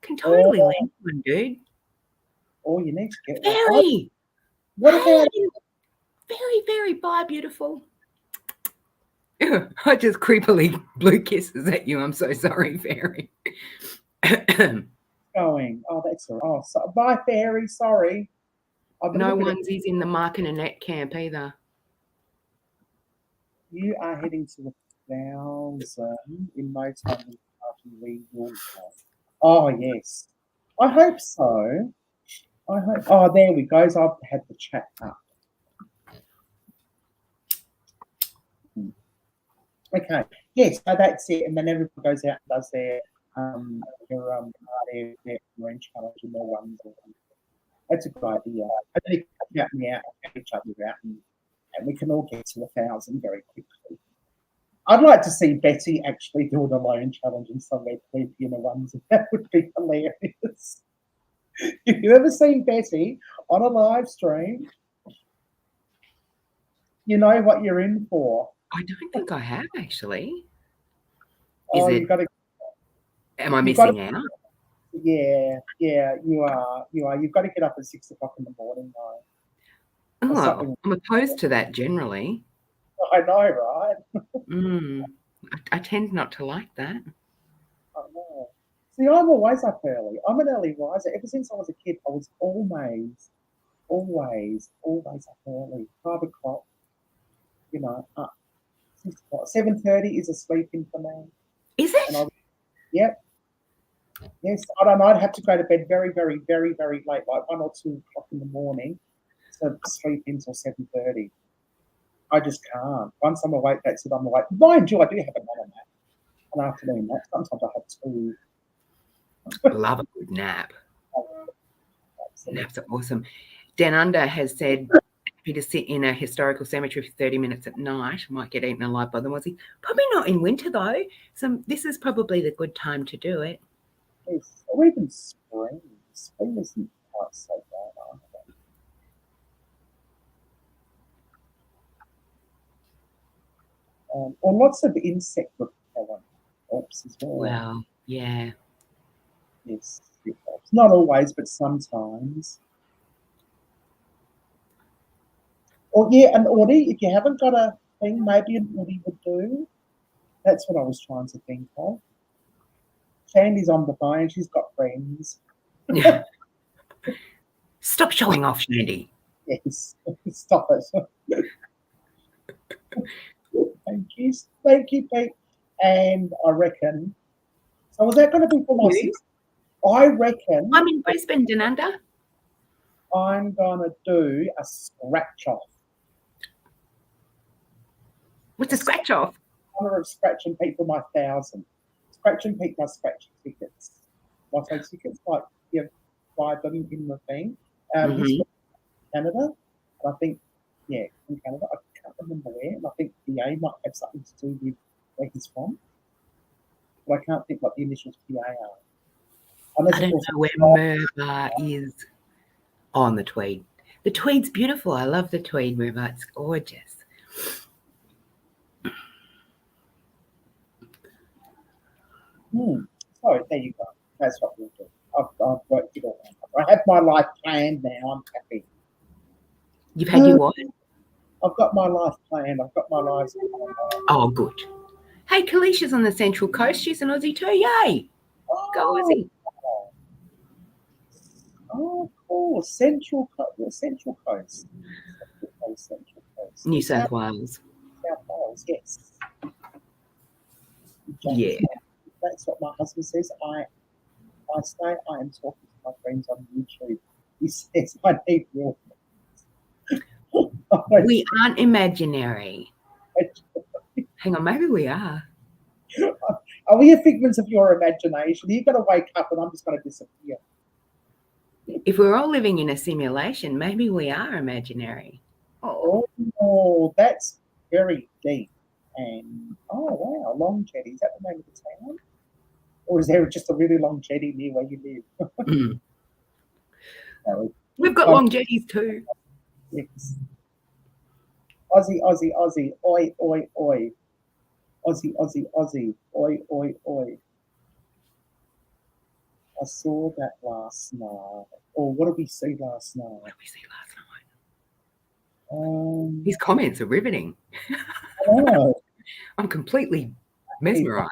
Can totally lend one, dude. Oh, you need to get Very. What about Very, very bye, beautiful. I just creepily blew kisses at you. I'm so sorry, Fairy. going? Oh, that's all right. Oh, so, bye, Fairy. Sorry. No onesies in the Mark and Annette camp either. You are heading to the 1,000 in no time. We will go. Oh, yes. I hope so. Oh, there we go. I've had the chat up. Okay. Yes, so that's it. And then everyone goes out and does their orange challenge and their ones. That's a good idea. And then you come out and out, get each other out, and we can all get to 1,000 very quickly. I'd like to see Betty actually do an alone challenge and somewhere creepy in a onesie. That would be hilarious. If you've ever seen Betty on a live stream, you know what you're in for. I don't think I have actually. Oh, Is you've got to. Am I you've got missing out? Yeah, you are. You've got to get up at 6 o'clock in the morning, though. Oh, something. I'm opposed to that generally. I know, right? I tend not to like that. I know. See, I'm always up early. I'm an early riser. Ever since I was a kid, I was always up early. 5 o'clock, up 6 o'clock. 7:30 is a sleep-in for me. Is it? Yep. Yes, I don't know. I'd have to go to bed very, very, very, very late, like 1 or 2 o'clock in the morning, to sleep until 7:30. I just can't. Once I'm awake, that's it. I'm awake. Mind you, I do have an afternoon nap. Sometimes I have 2. Love a good nap. Naps are awesome. Dan Under has said, happy to sit in a historical cemetery for 30 minutes at night. Might get eaten alive by the mozzie. Probably not in winter, though. So this is probably the good time to do it. Yes, or even spring. Spring isn't quite so bad either. Or lots of insect repellent helps as well. Well, yeah. Yes, it helps. Not always, but sometimes. Or an Audi. If you haven't got a thing, maybe an Audi would do. That's what I was trying to think of. Shandy's on the phone. She's got friends. Yeah. Stop showing off, Shandy. Yes, stop it. Thank you, Pete. And I reckon. So was that going to be for my 6? I reckon. I'm in Brisbane, Dananda. I'm going to do a scratch off. What's a scratch off? Honor of Scratch and Pete for my 1,000. Scratch and Pete my scratch tickets. Lotto tickets, like you buy them in the thing. It's from Canada. And I think, in Canada. I can't remember where. And I think PA might have something to do with where he's from. But I can't think what the initials PA are. I don't know where Merba is. On the Tweed. The Tweed's beautiful. I love the Tweed, Merba. It's gorgeous. So there you go. That's what we'll do. I've worked it all out. I have my life planned now. I'm happy. You've had your what? I've got my life planned. I've got my life planned. Oh, good. Hey, Kalisha's on the Central Coast. She's an Aussie too. Yay. Go Aussie. Oh, cool. Central Coast. New South Wales. South Wales, yes. Yeah. That's what my husband says. I am talking to my friends on YouTube. He says I need real friends. We aren't imaginary. Hang on, maybe we are. Are we a figment of your imagination? You've got to wake up and I'm just going to disappear. If we're all living in a simulation, maybe we are imaginary. Oh, that's very deep. And wow, Long Jetty. Is that the name of the town? Or is there just a really long jetty near where you live? No, we've got long jetties too. Yes. Aussie, Aussie, Aussie. Oi, oi, oi. Aussie, Aussie, Aussie. Oi, oi, oi. I saw that last night. Or what did we see last night? What did we see last night? These comments are riveting. I know. I'm completely mesmerised.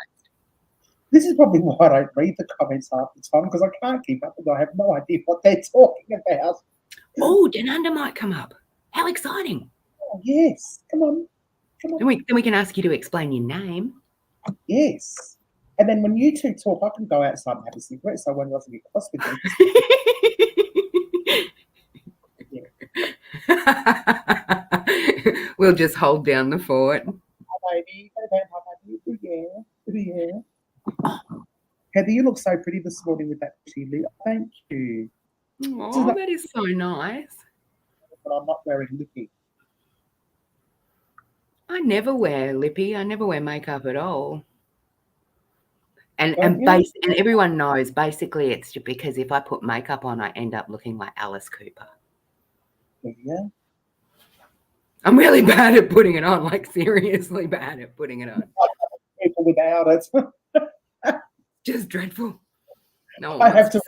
This is probably why I don't read the comments half the time, because I can't keep up with them. I have no idea what they're talking about. Oh, Dananda might come up. How exciting. Oh, yes. Come on. Then we can ask you to explain your name. Yes. And then when you two talk, I can go outside and have a cigarette so one doesn't get cross with me. We'll just hold down the fort. Hi, baby. Go down, hi, baby. Heather, you look so pretty this morning with that pretty lip. Thank you. Oh, that is so nice. But I'm not wearing lippy. I never wear lippy. I never wear makeup at all. And Don't you? and everyone knows basically it's just because if I put makeup on, I end up looking like Alice Cooper. Yeah. I'm really bad at putting it on, like seriously bad at putting it on. People without it. Just dreadful. No, I have to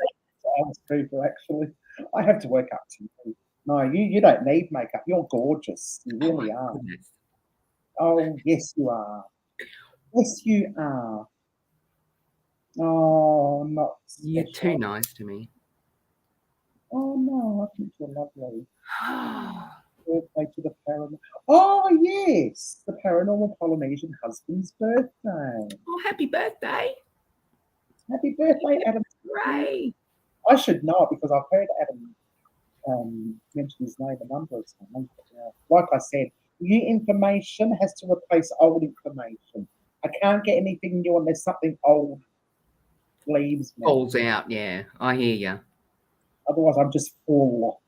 Alice Cooper, actually. I have to work up to you. No, you don't need makeup. You're gorgeous. You really are. Goodness. Oh, yes, you are. Yes, you are. Oh, not You're special. too nice to me. Oh, no, I think you're lovely. Birthday to the paranormal. Oh, yes, the paranormal Polynesian husband's birthday. Oh, happy birthday. Happy birthday, Adam. Hooray. I should know it because I've heard Adam mention his name a number of times. Like I said, new information has to replace old information. I can't get anything new unless something old leaves me. Falls out, yeah. I hear you. Otherwise, I'm just full.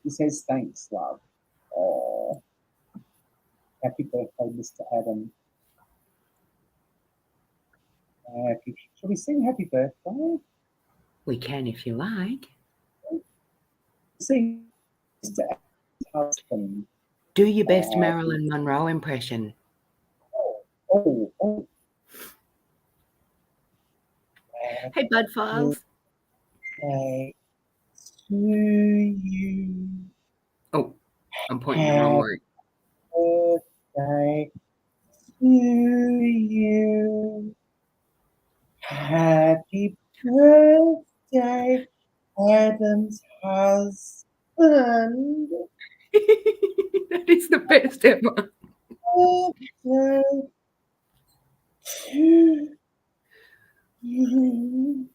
He says, thanks, love. Oh, happy birthday, Mr. Adam. Shall we sing happy birthday? We can if you like. Sing Mr. Adam's husband. Do your best Marilyn Monroe impression. Oh. Hey, Bud Files. Birthday to you. Oh, I'm pointing the wrong way. Birthday to you. Happy birthday, Adam's husband. That is the best ever. Birthday to you.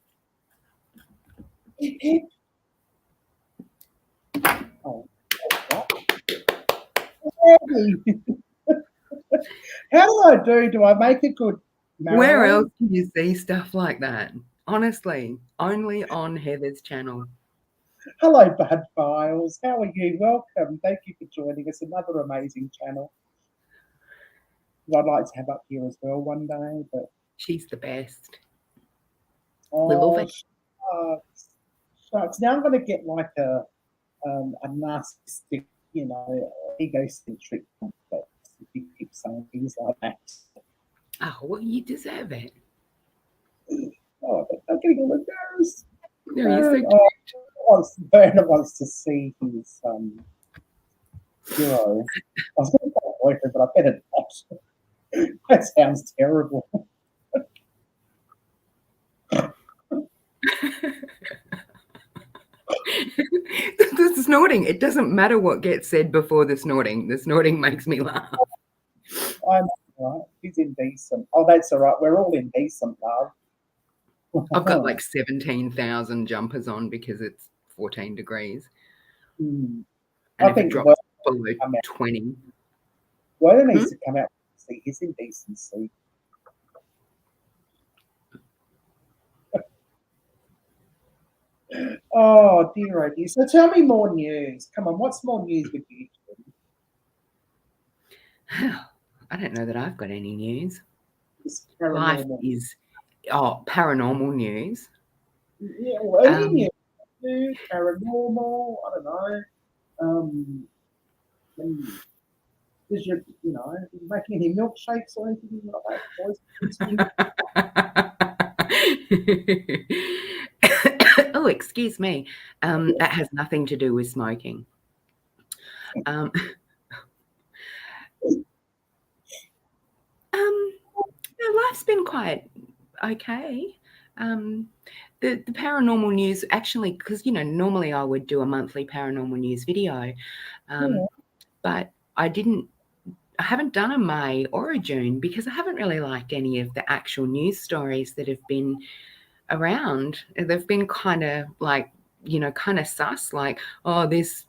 Oh, how do I do? Do I make a good Marilyn? Where else do you see stuff like that? Honestly, only on Heather's channel. Hello, Bud Files. How are you? Welcome. Thank you for joining us. Another amazing channel. I'd like to have up here as well one day, but She's the best. We love it. Shucks. Now I'm going to get like a narcissistic, egocentric complex if you keep saying things like that. Oh, well, you deserve it. Oh, I'm getting all embarrassed. No, you're so Bernard wants to see his hero. I was going to call it boyfriend, but I better not. That sounds terrible. The snorting, it doesn't matter what gets said before the snorting. The snorting makes me laugh. I'm right. He's indecent. Oh, that's all right. We're all indecent, love. I've got like 17,000 jumpers on because it's 14 degrees. And if it drops below 20. Werner needs to come out and see his indecency. Oh dear. So tell me more news. Come on, what's more news with you? I don't know that I've got any news. Life is paranormal news. Yeah, well, any news, paranormal, I don't know. Is you making any milkshakes or anything like that? Oh, excuse me. That has nothing to do with smoking. Life's been quite okay. The paranormal news actually, because normally I would do a monthly paranormal news video, but I haven't done a May or a June because I haven't really liked any of the actual news stories that have been around. They've been kind of like, kind of sus, like, oh, this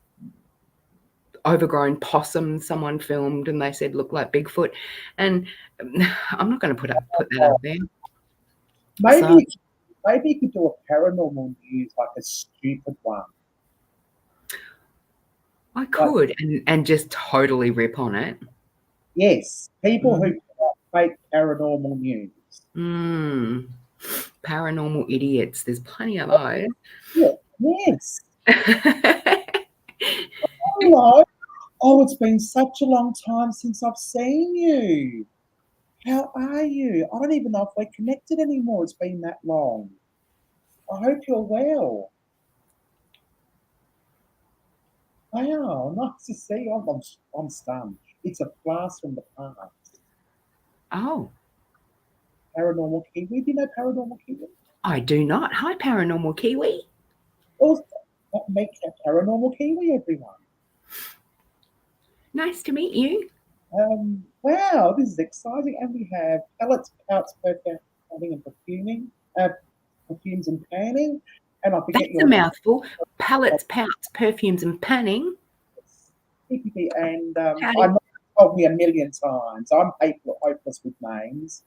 overgrown possum someone filmed and they said looked like Bigfoot. And I'm not going to put that up there. Maybe you could do a paranormal news, like a stupid one. I could, and just totally rip on it. Yes, people who fake paranormal news. Paranormal idiots. There's plenty of those. Yeah, yes. Hello. Oh, it's been such a long time since I've seen you. How are you? I don't even know if we're connected anymore. It's been that long. I hope you're well. Wow, nice to see you. I'm stunned. It's a blast from the past. Oh. Paranormal Kiwi. Do you know Paranormal Kiwi? I do not. Hi, Paranormal Kiwi. Oh, meet Paranormal Kiwi, everyone. Nice to meet you. Wow, this is exciting. And we have palettes, pouts, perfumes and perfuming, perfumes and panning. And I forget That's a mouthful. Palettes, pouts, perfumes and panning. And I know you've told me a million times. I'm hopeless with names.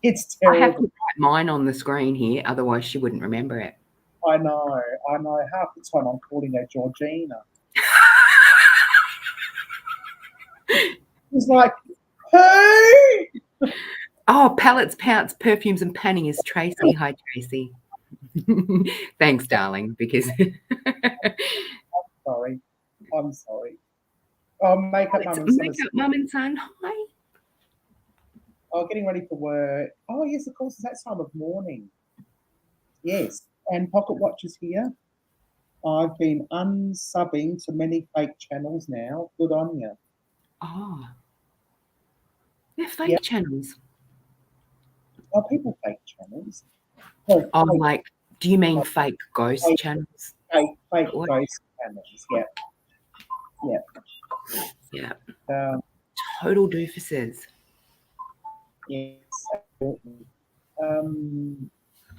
It's terrible. I have to write mine on the screen here, otherwise she wouldn't remember it. I know. Half the time I'm calling her Georgina. It's like, hey! Oh, palettes, pouts, perfumes and panning is Tracy. Hi, Tracy. Thanks, darling, because... I'm sorry. Oh, makeup mum and son. Hi. Oh, getting ready for work. Oh, yes, of course, it's that time of morning. Yes, and Pocket Watch is here. I've been unsubbing to many fake channels now. Good on you. Oh. They're fake channels. Oh, people fake channels. Oh, like, do you mean fake ghost channels? Fake ghost channels, yeah. Yeah. Total doofuses. Yes.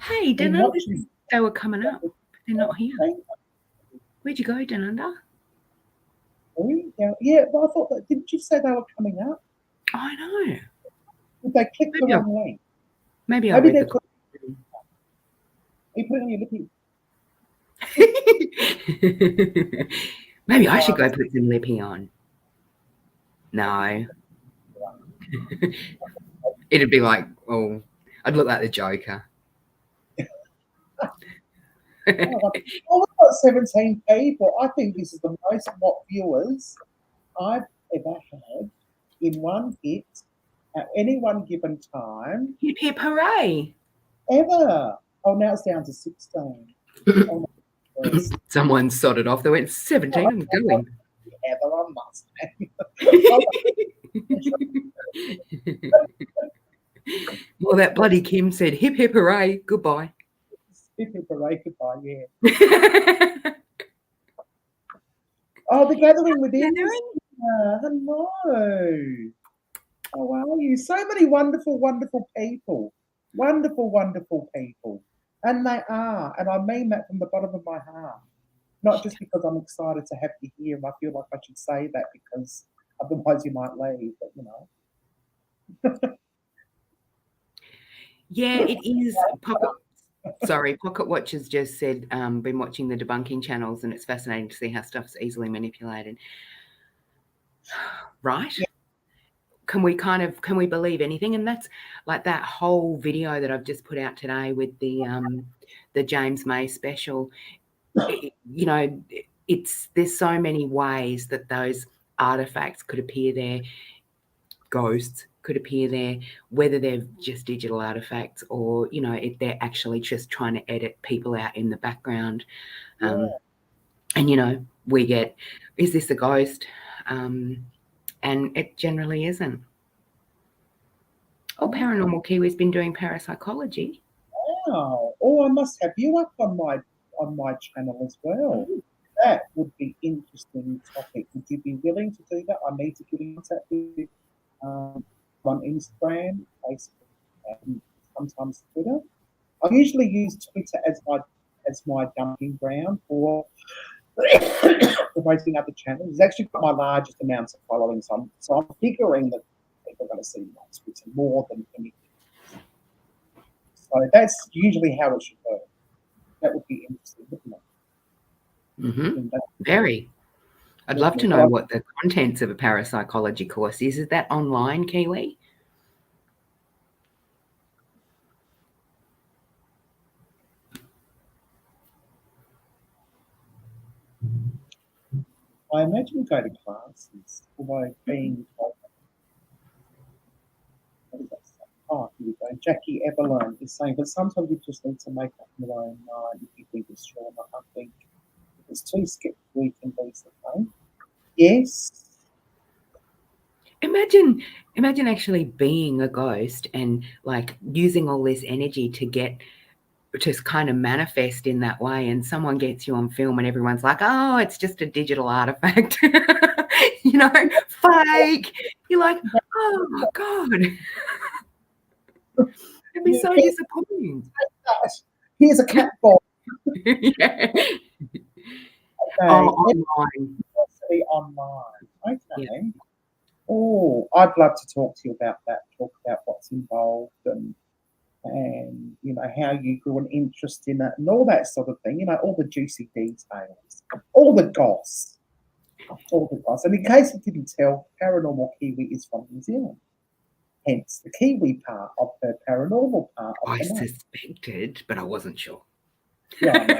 Hey, Dananda, they were coming up. They're not here. Where'd you go, Dananda? Yeah, but I thought that, didn't you say they were coming up? I know. Did they click the wrong link? Maybe I read Are you putting on your lippy? Maybe I should go put some lippy on. No. It'd be like, oh, I'd look like the Joker. Oh, we've got 17 people. I think this is the most viewers I've ever had in one hit at any one given time. Hip hip hooray. Ever. Oh, now it's down to 16. Oh, someone sodded off. They went 17. I'm going. Ever, I must. Well, that bloody Kim said, hip hip hooray, goodbye. Hip hip hooray, goodbye, yeah. Oh, the gathering within. Hello. How are you? So many wonderful, wonderful people. Wonderful, wonderful people. And they are. And I mean that from the bottom of my heart. Not just because I'm excited to have you here and I feel like I should say that because otherwise you might leave, but you know. Yeah, it is. Pocket Watch has just said, been watching the debunking channels and it's fascinating to see how stuff's easily manipulated. Right? Yeah. Can we believe anything? And that's like that whole video that I've just put out today with the James May special. You know, there's so many ways that those artifacts could appear there. Ghosts could appear there, whether they're just digital artifacts or, you know, if they're actually just trying to edit people out in the background. And, you know, we get, is this a ghost? And it generally isn't. Oh, Paranormal Kiwi's been doing parapsychology. Wow. Oh, I must have you up on my channel as well. That would be interesting topic. Would you be willing to do that? I need to get in contact with you on Instagram, Facebook, and sometimes Twitter. I usually use Twitter as my dumping ground for promoting other channels. It's actually got my largest amounts of following, so I'm figuring that people are going to see my scripts more than anything. So that's usually how it should go. That would be interesting, wouldn't it? Mm-hmm. Very. I'd love to know what the contents of a parapsychology course is. Is that online, Kiwi? I imagine we go to classes, although being oh, here we go. Jackie Everline is saying, but sometimes you just need to make up your own mind if you think it's trauma. I think if it's too skeptical, you can be the yes. Imagine actually being a ghost and like using all this energy to get just kind of manifest in that way, and someone gets you on film and everyone's like, oh, it's just a digital artifact. You know, fake. You're like, oh my God. It'd be so disappointing. Here's a cat ball. Yeah. Okay. Online. Okay. Yeah. Oh, I'd love to talk to you about that. Talk about what's involved and you know how you grew an interest in it and all that sort of thing. You know, all the juicy details, all the goss. And in case you didn't tell, Paranormal Kiwi is from New Zealand. Hence the Kiwi part of her paranormal part. I suspected, but I wasn't sure. Yeah,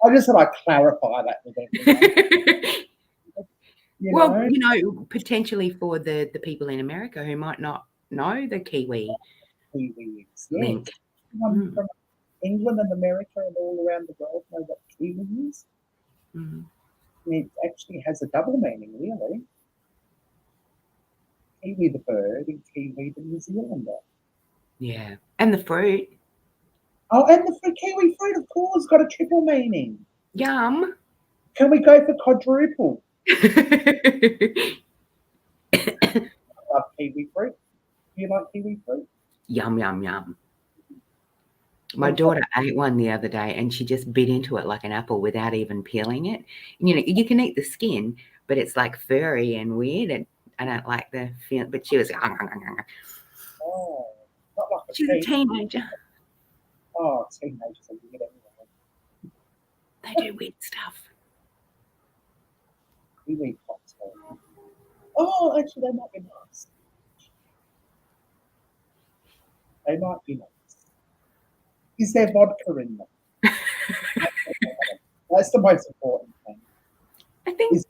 I just thought I'd clarify that with everyone. You know, potentially for the people in America who might not know the Kiwi link. From England and America and all around the world know what Kiwi is. Mm. It actually has a double meaning, really. Kiwi the bird and Kiwi the New Zealander. Yeah, and the fruit. Oh, and the fruit, kiwi fruit, of course, got a triple meaning. Yum. Can we go for quadruple? I love kiwi fruit. Do you like kiwi fruit? Yum, yum, yum. My daughter ate one the other day and she just bit into it like an apple without even peeling it. You know, you can eat the skin, but it's like furry and weird, and I don't like the feel. But she was. Oh, not like a she's a teenager. Oh, teenagers are weird anyway. They do weird stuff. Kiwi cocktail. Oh, actually, they might be nice. They might be nice. Is there vodka in them? That's the most important thing. I think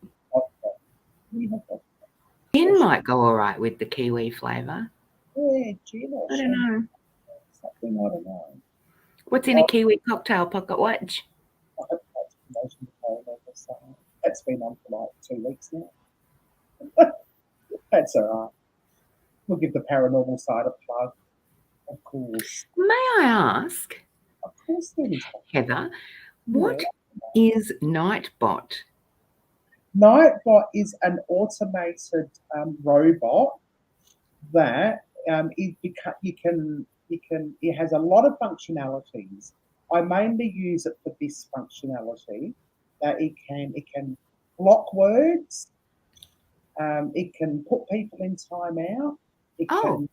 gin might go all right with the kiwi flavour. Yeah, gin or I don't know. Something, I don't know. What's in a kiwi cocktail, Pocket Watch? I hope that's promotion. That's been on for like 2 weeks now. That's all right. We'll give the paranormal side a plug. Of course. May I ask, of course there is. Heather, what is Nightbot? Nightbot is an automated robot that it has a lot of functionalities. I mainly use it for this functionality. That it can block words. It can put people in timeout. It can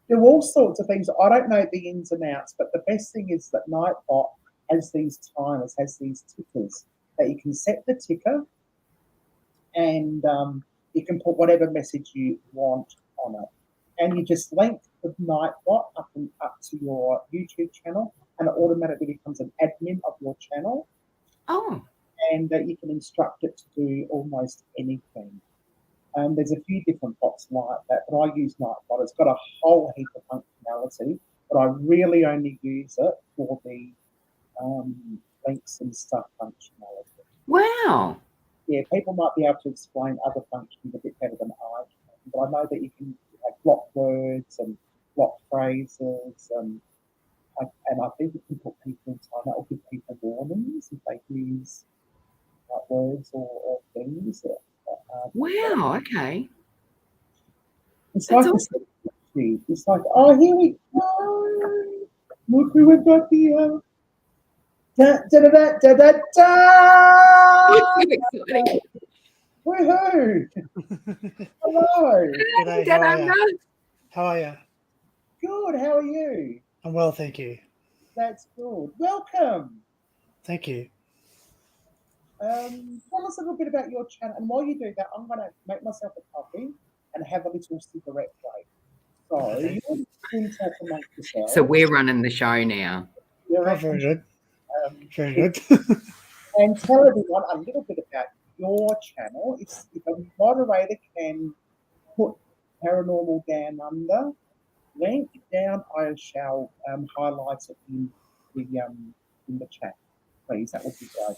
do all sorts of things. I don't know the ins and outs, but the best thing is that Nightbot has these timers, has these tickers that you can set the ticker, and you can put whatever message you want on it. And you just link the Nightbot up to your YouTube channel, and it automatically becomes an admin of your channel. Oh. And you can instruct it to do almost anything. There's a few different bots like that, but I use Nightbot. It's got a whole heap of functionality, but I really only use it for the links and stuff functionality. Wow. Yeah, people might be able to explain other functions a bit better than I can, but I know that you can block words and block phrases, and I think it can put people in time. That will give people warnings if they use words or things. Wow, okay. It's like awesome. It's like, oh, here we go. Look who we've got here. Da, da, da, da, da, da, da! Exciting. Woohoo! Hello. G'day, Dad, how are I'm you? not- How are you? Good. How are you? I'm well, thank you. That's good. Welcome. Thank you. Tell us a little bit about your channel. And while you do that, I'm going to make myself a coffee and have a little cigarette break. So Okay. you can talk amongst yourselves. So we're running the show now. You're Oh, at- very good. Very if- good. And tell everyone a little bit about your channel. If a moderator can put Paranormal Down Under link down, I shall highlight it in the chat, please. That would be great.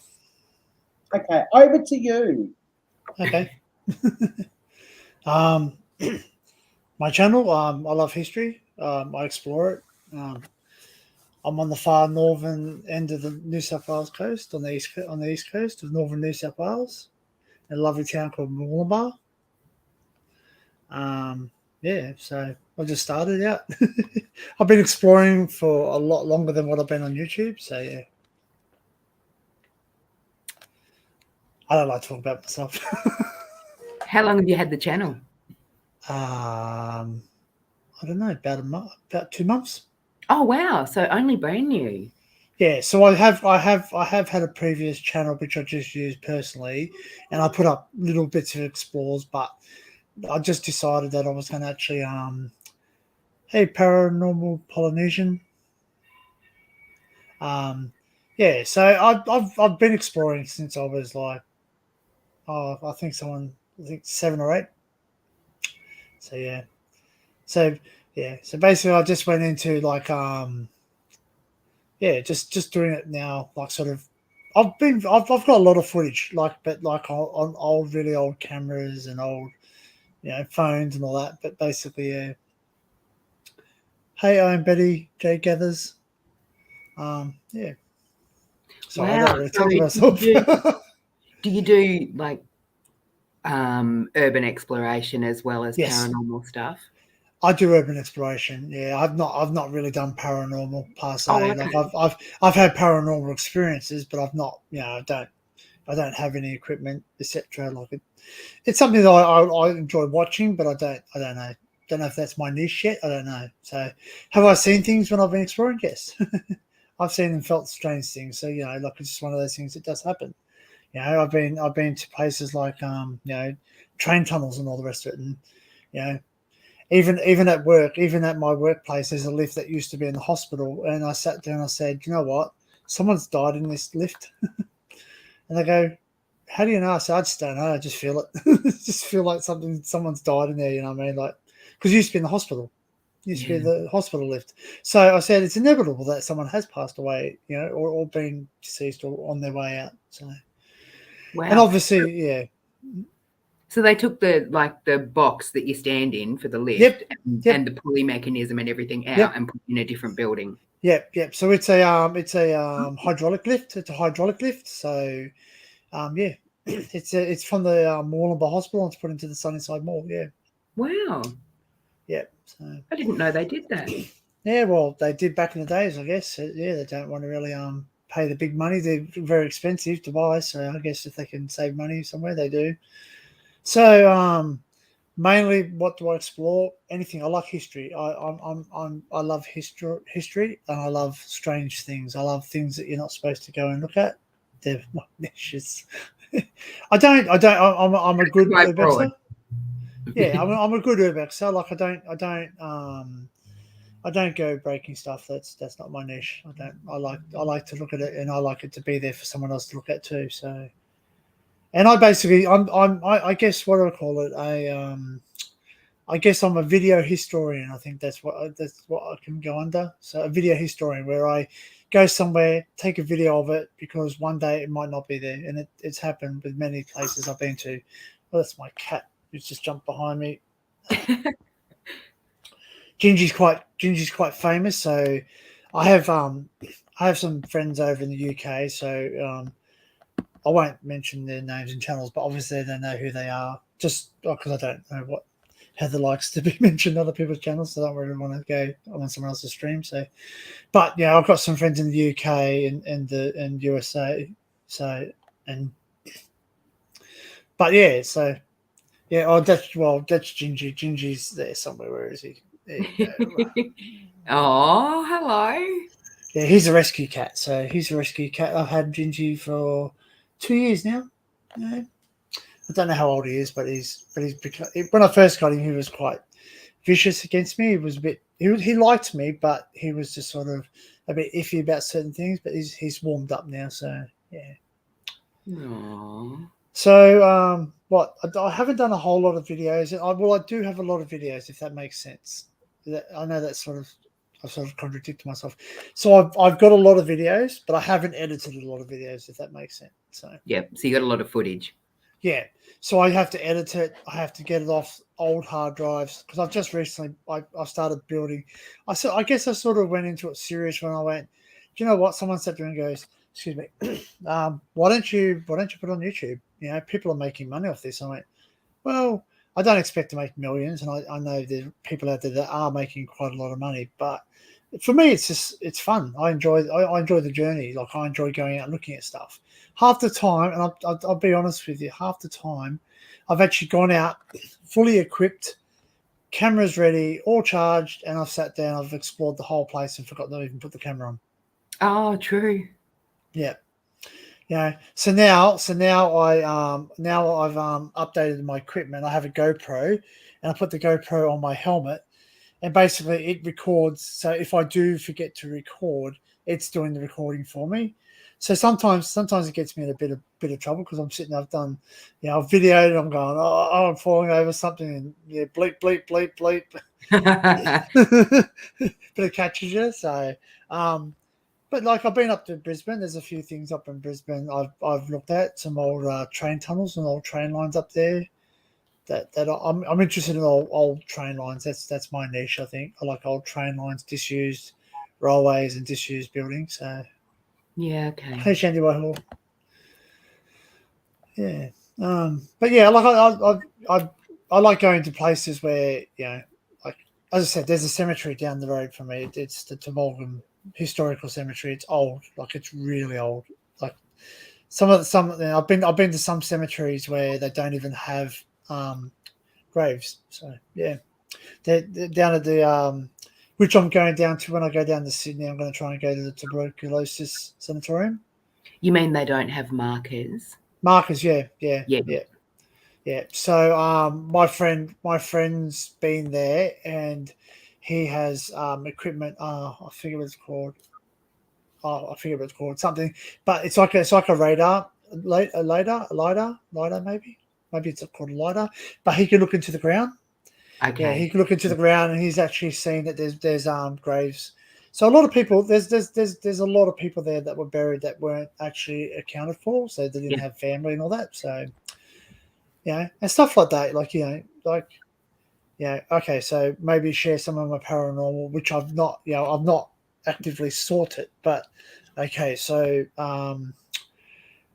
Okay, over to you. Okay. My channel, I love history. I explore it. I'm on the far northern end of the New South Wales coast, on the east coast of northern New South Wales, in a lovely town called Mooloolaba. Yeah, so I just started out. I've been exploring for a lot longer than what I've been on YouTube. So yeah, I don't like talking about myself. How long have you had the channel? I don't know, about 2 months. Oh wow! So only brand new. Yeah, so I have had a previous channel which I just used personally, and I put up little bits of explores, but I just decided that I was going to actually hey, Paranormal Polynesian. Yeah, so I've been exploring since I was like, I think 7 or 8. So yeah, so basically I just went into like just doing it now, like sort of. I've got a lot of footage, but on old, really old cameras and old, phones and all that. But basically, yeah. Hey, I'm Betty J Gathers. Yeah. Sorry, I Wow. don't really talk to So myself. do you do like urban exploration as well as Yes. paranormal stuff? I do urban exploration. Yeah, I've not really done paranormal per se. Oh, okay. Like I've had paranormal experiences, but I've not. I don't have any equipment, etc. Like it's something that I enjoy watching, but I don't know. Don't know if that's my niche yet. I don't know. So, have I seen things when I've been exploring? Yes, I've seen and felt strange things. So like it's just one of those things that does happen. I've been to places like train tunnels and all the rest of it, and even at work, even at my workplace, there's a lift that used to be in the hospital, and I sat down and I said, you know what, someone's died in this lift, and they go, how do you know? I said, I just don't know. I just feel it. Just feel like someone's died in there. You know what I mean? Like, because it used to be in the hospital. It used to be the hospital lift. So I said, it's inevitable that someone has passed away, or been deceased or on their way out. So, Wow. and obviously, yeah. So they took the box that you stand in for the lift Yep. and the pulley mechanism and everything out and put it in a different building. Yep. So it's a hydraulic lift. It's a hydraulic lift. So, yeah, it's from the Mooloolaba Hospital. And it's put into the Sunnyside Mall. Yeah. Wow. Yeah. So I didn't know they did that. yeah, well, they did back in the days, I guess. Yeah, they don't want to really pay the big money. They're very expensive to buy. So I guess if they can save money somewhere, they do. So mainly, what do I explore? Anything. I like history. I love history, and I love strange things. I love things that you're not supposed to go and look at. They're my niches. I'm a good Quite urbexer. Yeah, I'm a good urbexer. Like I don't go breaking stuff. That's not my niche. I like to look at it, and I like it to be there for someone else to look at too. So. And I guess what do I call it? I guess I'm a video historian. I think that's what I can go under. So a video historian, where I go somewhere, take a video of it, because one day it might not be there, and it's happened with many places I've been to. Well, that's my cat who's just jumped behind me. Gingy's quite famous, so I have some friends over in the UK, so I won't mention their names and channels, but obviously they know who they are, just because I don't know Heather likes to be mentioned on other people's channels, so I don't really want to go on someone else's stream. So, but yeah, I've got some friends in the UK and USA. So but yeah, so yeah. Oh, that's Gingy. Gingy's there somewhere. Where is he? There you go. Oh, hello. Yeah, he's a rescue cat. So he's a rescue cat. I've had Gingy for 2 years now. Yeah. I don't know how old he is, but he's when I first got him, he was quite vicious against me. He was a bit. He liked me, but he was just sort of a bit iffy about certain things. But he's warmed up now. So yeah. Aww. So what I haven't done a whole lot of videos. I do have a lot of videos, if that makes sense. I know that's I've sort of contradicted myself. So I've got a lot of videos, but I haven't edited a lot of videos, if that makes sense. So Yep. So you got a lot of footage. yeah. So I have to edit it. I have to get it off old hard drives because I've just recently I started building. I guess I sort of went into it serious when I went. Do you know what? Someone sat there and goes, "Excuse me, why don't you put it on YouTube? You know, people are making money off this." I went, "Well, I don't expect to make millions, and I know there are people out there that are making quite a lot of money, but for me, it's fun. I enjoy the journey. Like I enjoy going out and looking at stuff. Half the time, and I'll be honest with you, half the time, I've actually gone out fully equipped, cameras ready, all charged, and I've sat down, I've explored the whole place and forgot to even put the camera on. Oh, true. Yeah. Yeah. So now I've updated my equipment. I have a GoPro, and I put the GoPro on my helmet, and basically it records. So if I do forget to record, it's doing the recording for me. So sometimes it gets me in a bit of trouble because I'm sitting there, I've done, I've videoed, and I'm going, I'm falling over something, and yeah, bleep, bleep, bleep, bleep. But it catches you. So, but like I've been up to Brisbane. There's a few things up in Brisbane I've looked at, some old train tunnels and old train lines up there. That I'm interested in old train lines. That's my niche. I think I like old train lines, disused railways, and disused buildings. So. Yeah, okay. Hey, Shandy Whitehall. Yeah. But yeah, like I like going to places where, like as I said, there's a cemetery down the road from me. It's the Tumbulgum Historical Cemetery. It's old, like it's really old. Like I've been to some cemeteries where they don't even have graves. So yeah, they're down at the which I'm going down to when I go down to Sydney. I'm going to try and go to the tuberculosis sanatorium. You mean they don't have markers? Markers, yeah. So my friend's been there, and he has equipment. I forget what it's called. I forget what it's called. Something, but it's like a radar, a lidar, maybe it's called a lidar. But he can look into the ground. Okay. Yeah, he can look into the ground, and he's actually seen that there's graves. So a lot of people, there's a lot of people there that were buried that weren't actually accounted for, so they didn't have family and all that. So, and stuff like that, okay. So maybe share some of my paranormal, which I've not actively sought it, but okay. So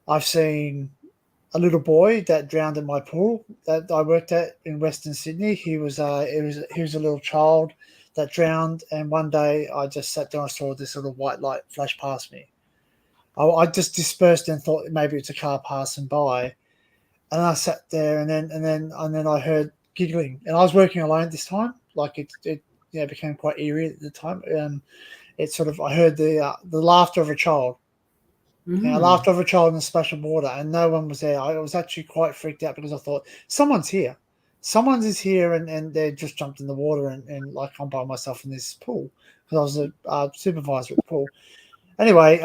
I've seen a little boy that drowned in my pool that I worked at in Western Sydney. He was a little child that drowned, and one day I just sat down. I saw this little white light flash past me. I just dispersed and thought maybe it's a car passing by, and I sat there, and then I heard giggling, and I was working alone this time. Like it became quite eerie at the time. I heard the laughter of a child. I laughed over a child in a splash of water, and no one was there. I was actually quite freaked out because I thought someone's here. Someone is here, and they just jumped in the water, and like I'm by myself in this pool because I was a supervisor at the pool. Anyway,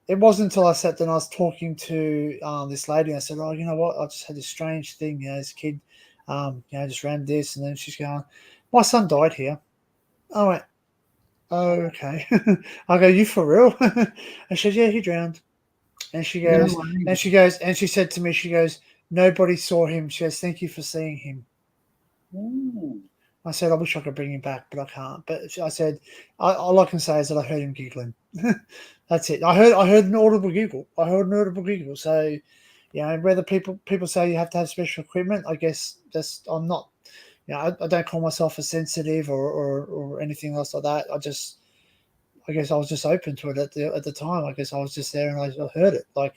it wasn't until I sat down, I was talking to this lady, and I said, "Oh, you know what? I just had this strange thing. This kid, just ran this," and then she's going, "My son died here." I went, "Oh, okay." I go, "You for real?" And she said, "Yeah, he drowned." And she goes, and she said to me, she goes, "Nobody saw him." She goes, "Thank you for seeing him." Ooh. I said, "I wish I could bring him back, but I can't." But I said, all I can say is that I heard him giggling. That's it. I heard an audible giggle. So, whether people say you have to have special equipment, I guess I'm not I don't call myself a sensitive or anything else like that. I guess I was just open to it at the time. I guess I was just there and I heard it. Like,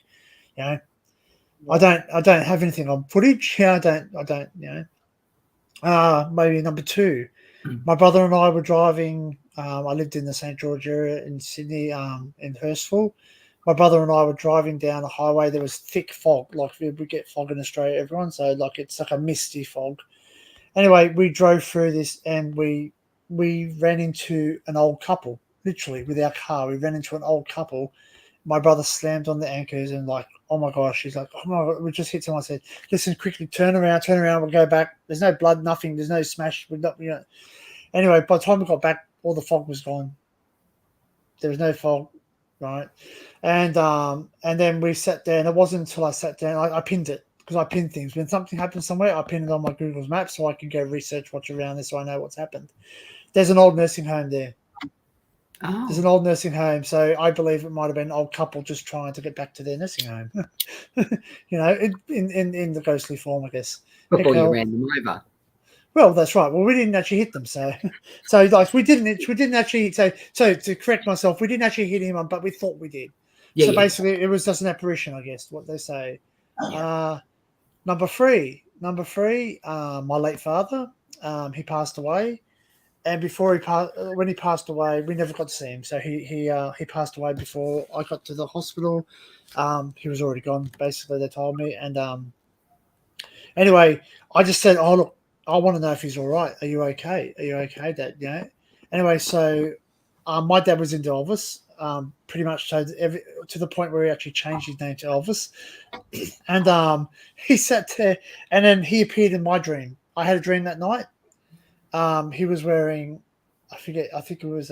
you know, I don't have anything on footage. Yeah, I don't. You know, maybe number two. My brother and I were driving. I lived in the St. George area in Sydney, in Hurstville. My brother and I were driving down a highway. There was thick fog, like we get fog in Australia, everyone. So like it's like a misty fog. Anyway, we drove through this and we ran into an old couple. Literally, with our car, we ran into an old couple. My brother slammed on the anchors and like, oh my gosh, he's like, oh my God, we just hit someone. I said, listen, quickly, turn around, we'll go back. There's no blood, nothing. There's no smash. We're not, you know. Anyway, by the time we got back, all the fog was gone. There was no fog, right? And then we sat there, and it wasn't until I sat down, I pinned it because I pin things. When something happens somewhere, I pin it on my Google Maps so I can go research what's around there so I know what's happened. There's an old nursing home there. Oh. There's an old nursing home, so I believe it might have been an old couple just trying to get back to their nursing home. You know, in the ghostly form, I guess. Before you ran them over. Well, that's right. Well, we didn't actually hit them, so like we didn't actually. So to correct myself, we didn't actually hit him, but we thought we did. Yeah, so yeah. basically, it was just an apparition, I guess. What they say. Number three. My late father. He passed away. And before when he passed away, we never got to see him. So he passed away before I got to the hospital. He was already gone. Basically, they told me. And anyway, I just said, "Oh look, I want to know if he's all right. Are you okay? Are you okay, Dad?" You know. Anyway, so my dad was into Elvis, pretty much to the point where he actually changed his name to Elvis. And he sat there, and then he appeared in my dream. I had a dream that night. He was wearing, I think it was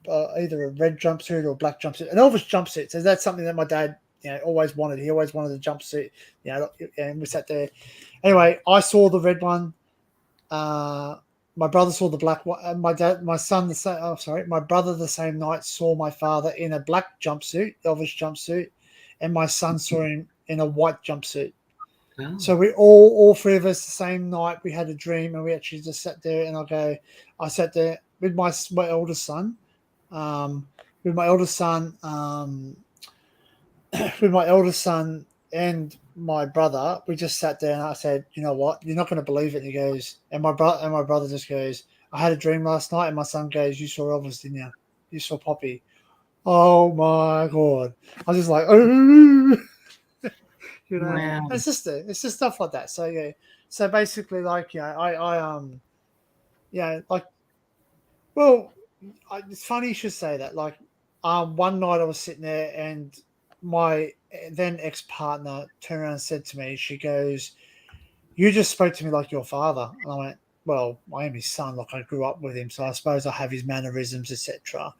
either a red jumpsuit or a black jumpsuit, an Elvis jumpsuit. So that's something that my dad, you know, always wanted. He always wanted a jumpsuit, you know, and we sat there. Anyway, I saw the red one. My brother saw the black one. My brother the same night saw my father in a black jumpsuit, Elvis jumpsuit, and my son saw him in a white jumpsuit. Oh. So we all three of us the same night, we had a dream, and we actually just sat there, and I sat there with my eldest son, with my eldest son and my brother. We just sat there, and I said, you know what, you're not going to believe it. And he goes, and my brother just goes, I had a dream last night, and my son goes, you saw Elvis, didn't you? You saw Poppy. Oh my God. I was just like, oh. You know, Wow. it's just stuff like that. So yeah, so basically, like, you know, it's funny you should say that. Like, one night I was sitting there, and my then ex-partner turned around and said to me, she goes, "You just spoke to me like your father." And I went, "Well, I am his son. Like, I grew up with him, so I suppose I have his mannerisms, etc."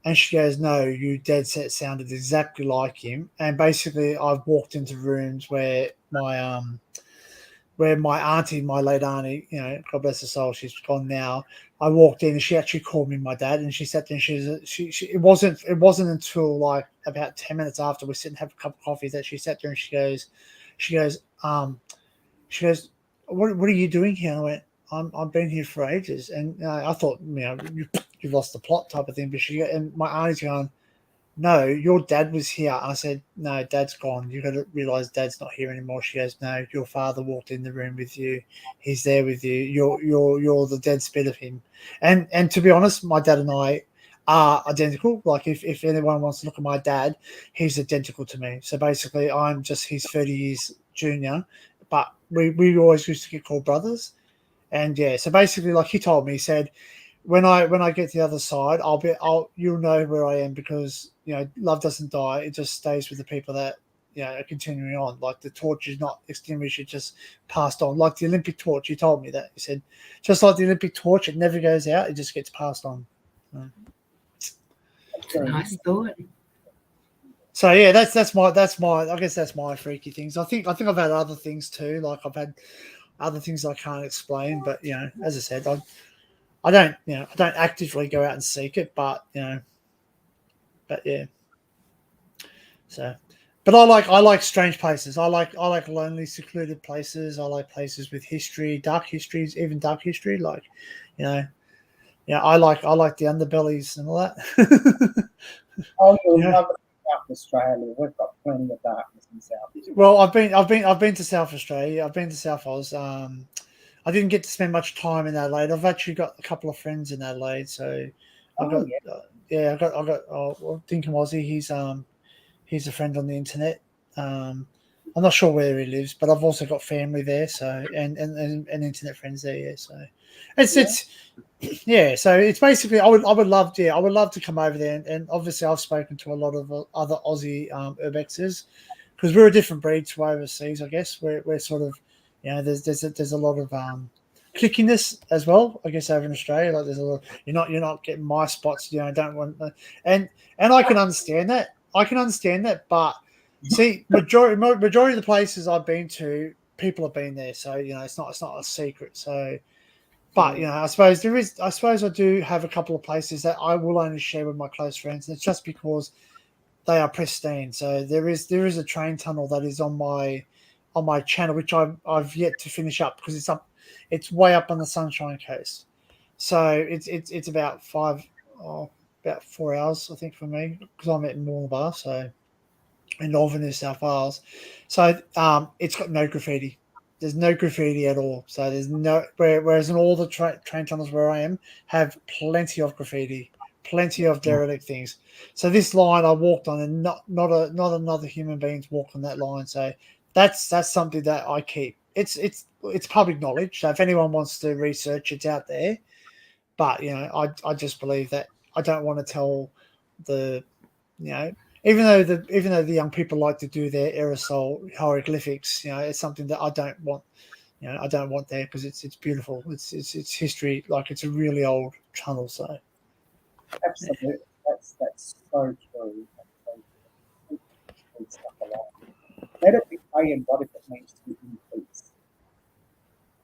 And she goes, "No, you dead set sounded exactly like him." And basically, I've walked into rooms where my auntie, my late auntie, you know, God bless her soul, she's gone now. I walked in and she actually called me my dad, and she sat there and it wasn't until like about 10 minutes after we sit and have a cup of coffee that she sat there and she goes, what are you doing here? And I went, I've been here for ages. And I thought, you know, you've lost the plot type of thing. But my auntie's going, no, your dad was here. And I said, no, Dad's gone. You've got to realize Dad's not here anymore. She goes, no, your father walked in the room with you. He's there with you. You're the dead spit of him. And to be honest, my dad and I are identical. Like if anyone wants to look at my dad, he's identical to me. So basically, I'm just his 30 years junior. But we always used to get called brothers. And yeah, so basically, like he told me, he said, when I get to the other side, you'll know where I am, because, you know, love doesn't die. It just stays with the people that, you know, are continuing on. Like the torch is not extinguished, it just passed on. Like the Olympic torch, he told me that. He said, just like the Olympic torch, it never goes out, it just gets passed on. Nice thought. So yeah, that's my I guess that's my freaky things. I think I've had other things too. Like I've had other things I can't explain, but, you know, as I said, I don't actively go out and seek it, but, you know, but yeah. So But I like strange places. I like lonely, secluded places. I like places with history, dark histories, even dark history. Like, you know, yeah, I like the underbellies and all that. Oh, you'll Yeah. love it about Australia. We've got plenty of darkness in South. Well, I've been to South Australia. I've been to South Oz. I didn't get to spend much time in Adelaide. I've actually got a couple of friends in Adelaide, so I've Oh, got yeah, I got well, Dinkum Aussie. He's a friend on the internet. I'm not sure where he lives, but I've also got family there, so and internet friends there. Yeah, so it's yeah. So it's basically I would love to come over there, and obviously I've spoken to a lot of other Aussie urbexers because we're a different breed to overseas. I guess we're sort of there's a lot of clickiness as well. I guess over in Australia, like there's a lot. You're not getting my spots. Don't want and I can understand that. But see, majority of the places I've been to, people have been there, so it's not a secret. So, but I suppose I do have a couple of places that I will only share with my close friends, and it's just because they are pristine. So there is a train tunnel that is on my channel, which I've yet to finish up because it's way up on the Sunshine Coast. So it's about about 4 hours I think for me because I'm at Mooloolaba, so in northern New South Wales. So it's got no graffiti. There's no graffiti at all. So there's no whereas in all the train tunnels where I am have plenty of graffiti, plenty of derelict things. So this line I walked on, and not another human being's walked on that line. So that's something that I keep. It's public knowledge. So if anyone wants to research, it's out there. But I just believe that I don't want to tell the even though the young people like to do their aerosol hieroglyphics, it's something that I don't want. I don't want there because it's beautiful. It's history. Like it's a really old tunnel. So Absolutely, that's so true. That's so true. It's stuff a lot. Let it be playing what if it means to be in peace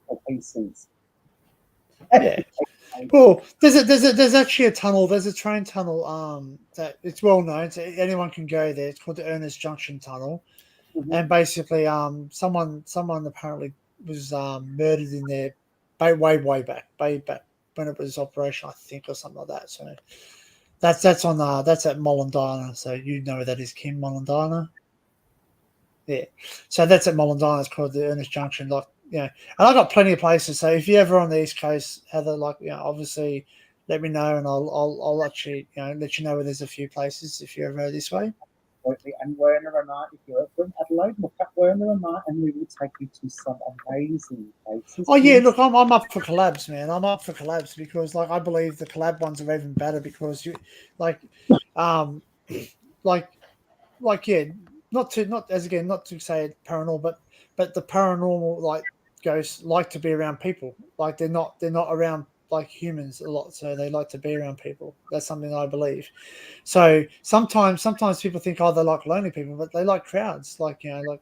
or pieces. yeah. Well, there's actually a tunnel. There's a train tunnel. That it's well known. So anyone can go there. It's called the Ernest Junction Tunnel, and basically, someone apparently was murdered in there, way back, when it was operational, I think, or something like that. So that's at Mollendina. So you know where that is, Kim Mollendina. Yeah. So that's at Mollendina. It's called the Ernest Junction. Like, and I've got plenty of places. So if you're ever on the East Coast, Heather, obviously let me know, and I'll actually, let you know where there's a few places if you're ever this way. Absolutely. And Werner and I, if you're from Adelaide, look up Werner and I, and we will take you to some amazing places. Oh yeah, look, I'm up for collabs, man. I'm up for collabs because I believe the collab ones are even better because you yeah, not to say paranormal, but the paranormal ghosts like to be around people. Like they're not around like humans a lot, so they like to be around people. That's something I believe. So sometimes people think, oh, they like lonely people, but they like crowds. Absolutely.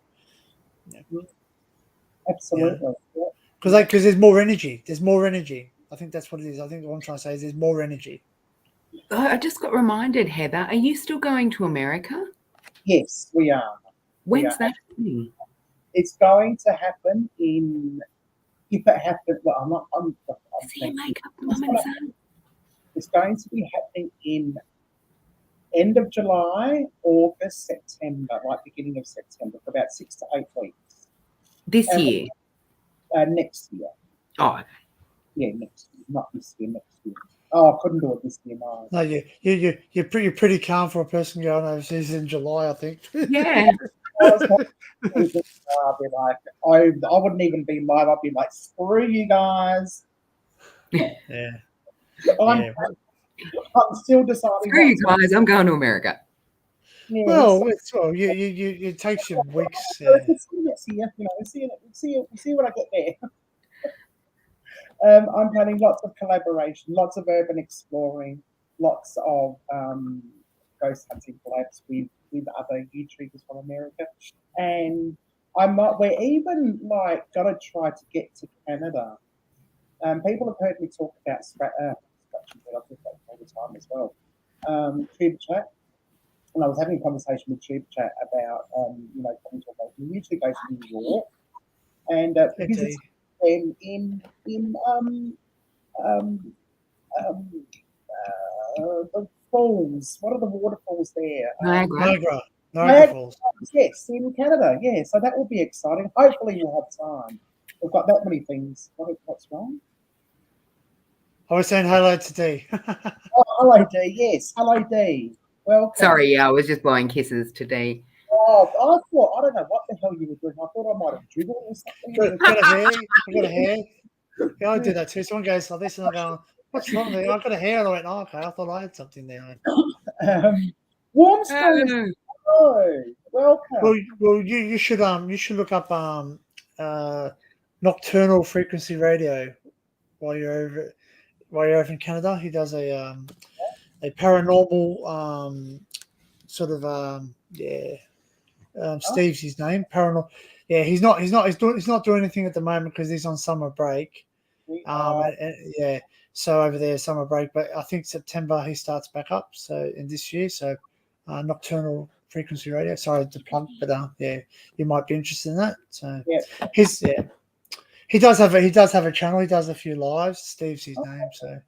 Yeah. Because there's more energy. There's more energy. I think that's what it is. I think what I'm trying to say is there's more energy. I just got reminded, Heather, are you still going to America? Yes, we are. When's that happening? It's going to happen if it happens. Well, I'm See you make up, Mum and Son. It's going to be happening in end of July, August, September, like beginning of September, for about 6 to 8 weeks. This year? Next year. Oh, okay. Yeah, next year, not this year, next year. Oh, I couldn't do it this year, no. No, you're pretty calm for a person going overseas in July, I think. Yeah. I'd be like, I wouldn't even be live. I'd be like, screw you guys. Yeah. I'm still deciding. Screw you guys, I'm going to America. Yeah, Well, it takes you weeks. See you when I get there. I'm planning lots of collaboration, lots of urban exploring, lots of ghost hunting collabs with other YouTubers from America, and we're even gonna try to get to Canada. People have heard me talk about scratching, but I talk about all the time as well. Tube chat. and I was having a conversation with Tube Chat about, coming to America. He usually goes to New York and visits them in the falls. What are the waterfalls there? Niagara Falls. Yes, in Canada. Yeah, so that will be exciting. Hopefully, we'll have time. We've got that many things. What's wrong? I was saying hello to Dee. Oh, hello, Dee. Yes, hello, Dee. Welcome. Sorry, I was just blowing kisses to Dee. Oh, I don't know what the hell you were doing. I thought I might have dribbled or something. Got a hair. Yeah, I do that too. Someone goes like this, and I go, "What's wrong there? I've got a hair." And I went, "Oh, okay. I thought I had something there." Warm Springs. Hello. Welcome. Well, you should look up Nocturnal Frequency Radio while you're over in Canada. He does a paranormal Steve's his name. Paranormal. Yeah, he's not doing anything at the moment because he's on summer break. So over there summer break, but I think September he starts back up. So in this year, Nocturnal Frequency Radio. Sorry to plug, but you might be interested in that. So he does have a channel. He does a few lives. Steve's his name. So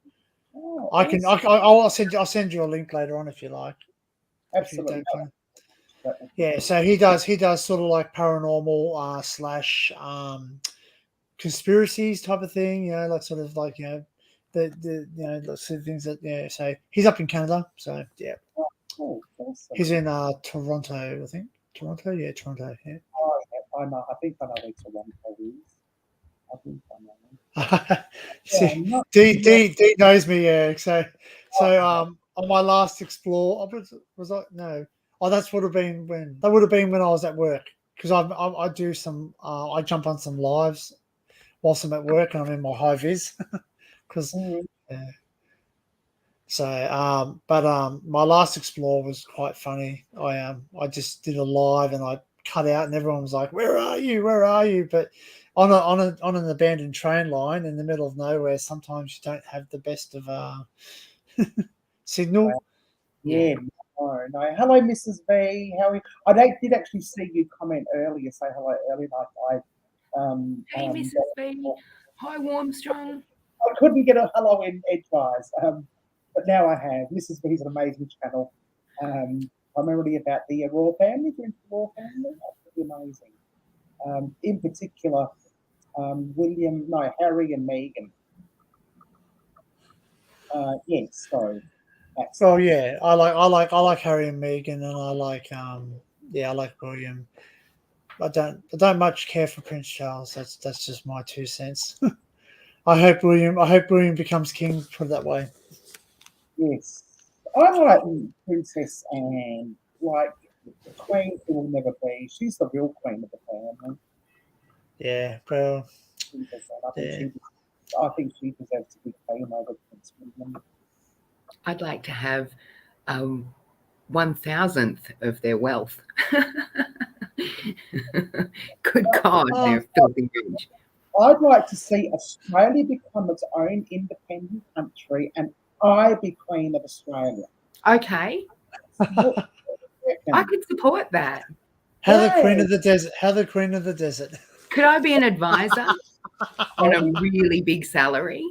I'll send you a link later on if you like. Absolutely. Yeah, so he does sort of like paranormal slash conspiracies type of thing, like sort of like the sort of things that So he's up in Canada, so yeah. Oh, cool. Awesome. He's in Toronto, I think. Toronto, yeah. Oh, yeah, I know. I think I know where Toronto is. I think I know. See, Dee knows me, yeah. So on my last explore, was I no. Oh, that would have been when I was at work, because I do some I jump on some lives whilst I'm at work and I'm in my high vis because my last explore was quite funny. I just did a live and I cut out and everyone was like, where are you? But on an abandoned train line in the middle of nowhere, sometimes you don't have the best of signal. Yeah. No. Hello, Mrs. V. How are you? I did actually see you comment earlier, say hello earlier. Hey, Mrs. V. Hi, Warmstrong. I couldn't get a hello in edgewise, but now I have. Mrs. V is an amazing channel. Primarily about the royal family. If you're into the royal family, that's pretty amazing. In particular, Harry and Meghan. Yes, so. Oh yeah, I like Harry and Meghan, and I like William. I don't much care for Prince Charles. That's just my 2 cents. I hope William becomes king. Put it that way. Yes, I like Princess Anne. Like the Queen, who will never be. She's the real queen of the family. Yeah, well, I think she deserves to be queen over Prince William. I'd like to have 1,000th of their wealth. Good God, they're filthy rich. I'd like to see Australia become its own independent country and I be Queen of Australia. Okay. I could support that. How the Queen of the Desert. Could I be an advisor on a really big salary?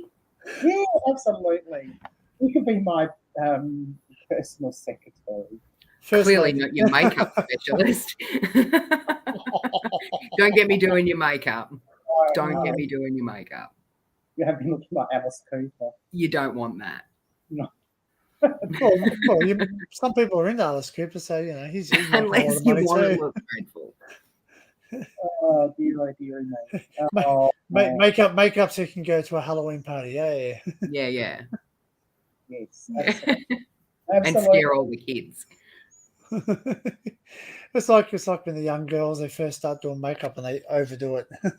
Yeah, absolutely. You could be my personal secretary. Clearly not your makeup specialist. Don't get me doing your makeup. Don't get me doing your makeup. You have been looking like Alice Cooper. You don't want that. No. Some people are into Alice Cooper, so he's unless you want to look dreadful. Oh dear me. Makeup so you can go to a Halloween party. Yeah. Yes. Absolutely. And scare all the kids. It's like when the young girls, they first start doing makeup and they overdo it. And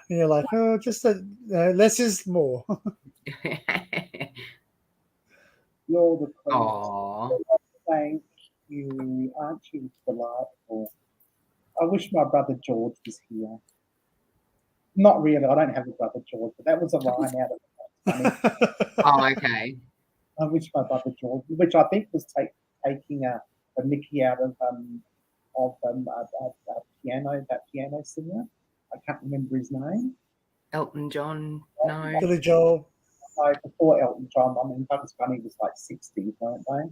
you're like, oh, just less is more. You're the queen. Aww. Thank you. Aren't you delightful? I wish my brother George was here. Not really. I don't have a brother George, but that was a line out of it. Oh, okay. I wish my brother George, which I think was taking a for Nikki out of that piano singer. I can't remember his name. Elton John, no. Billy Joel. So before Elton John, I mean, Bugs Bunny was like 60, weren't they?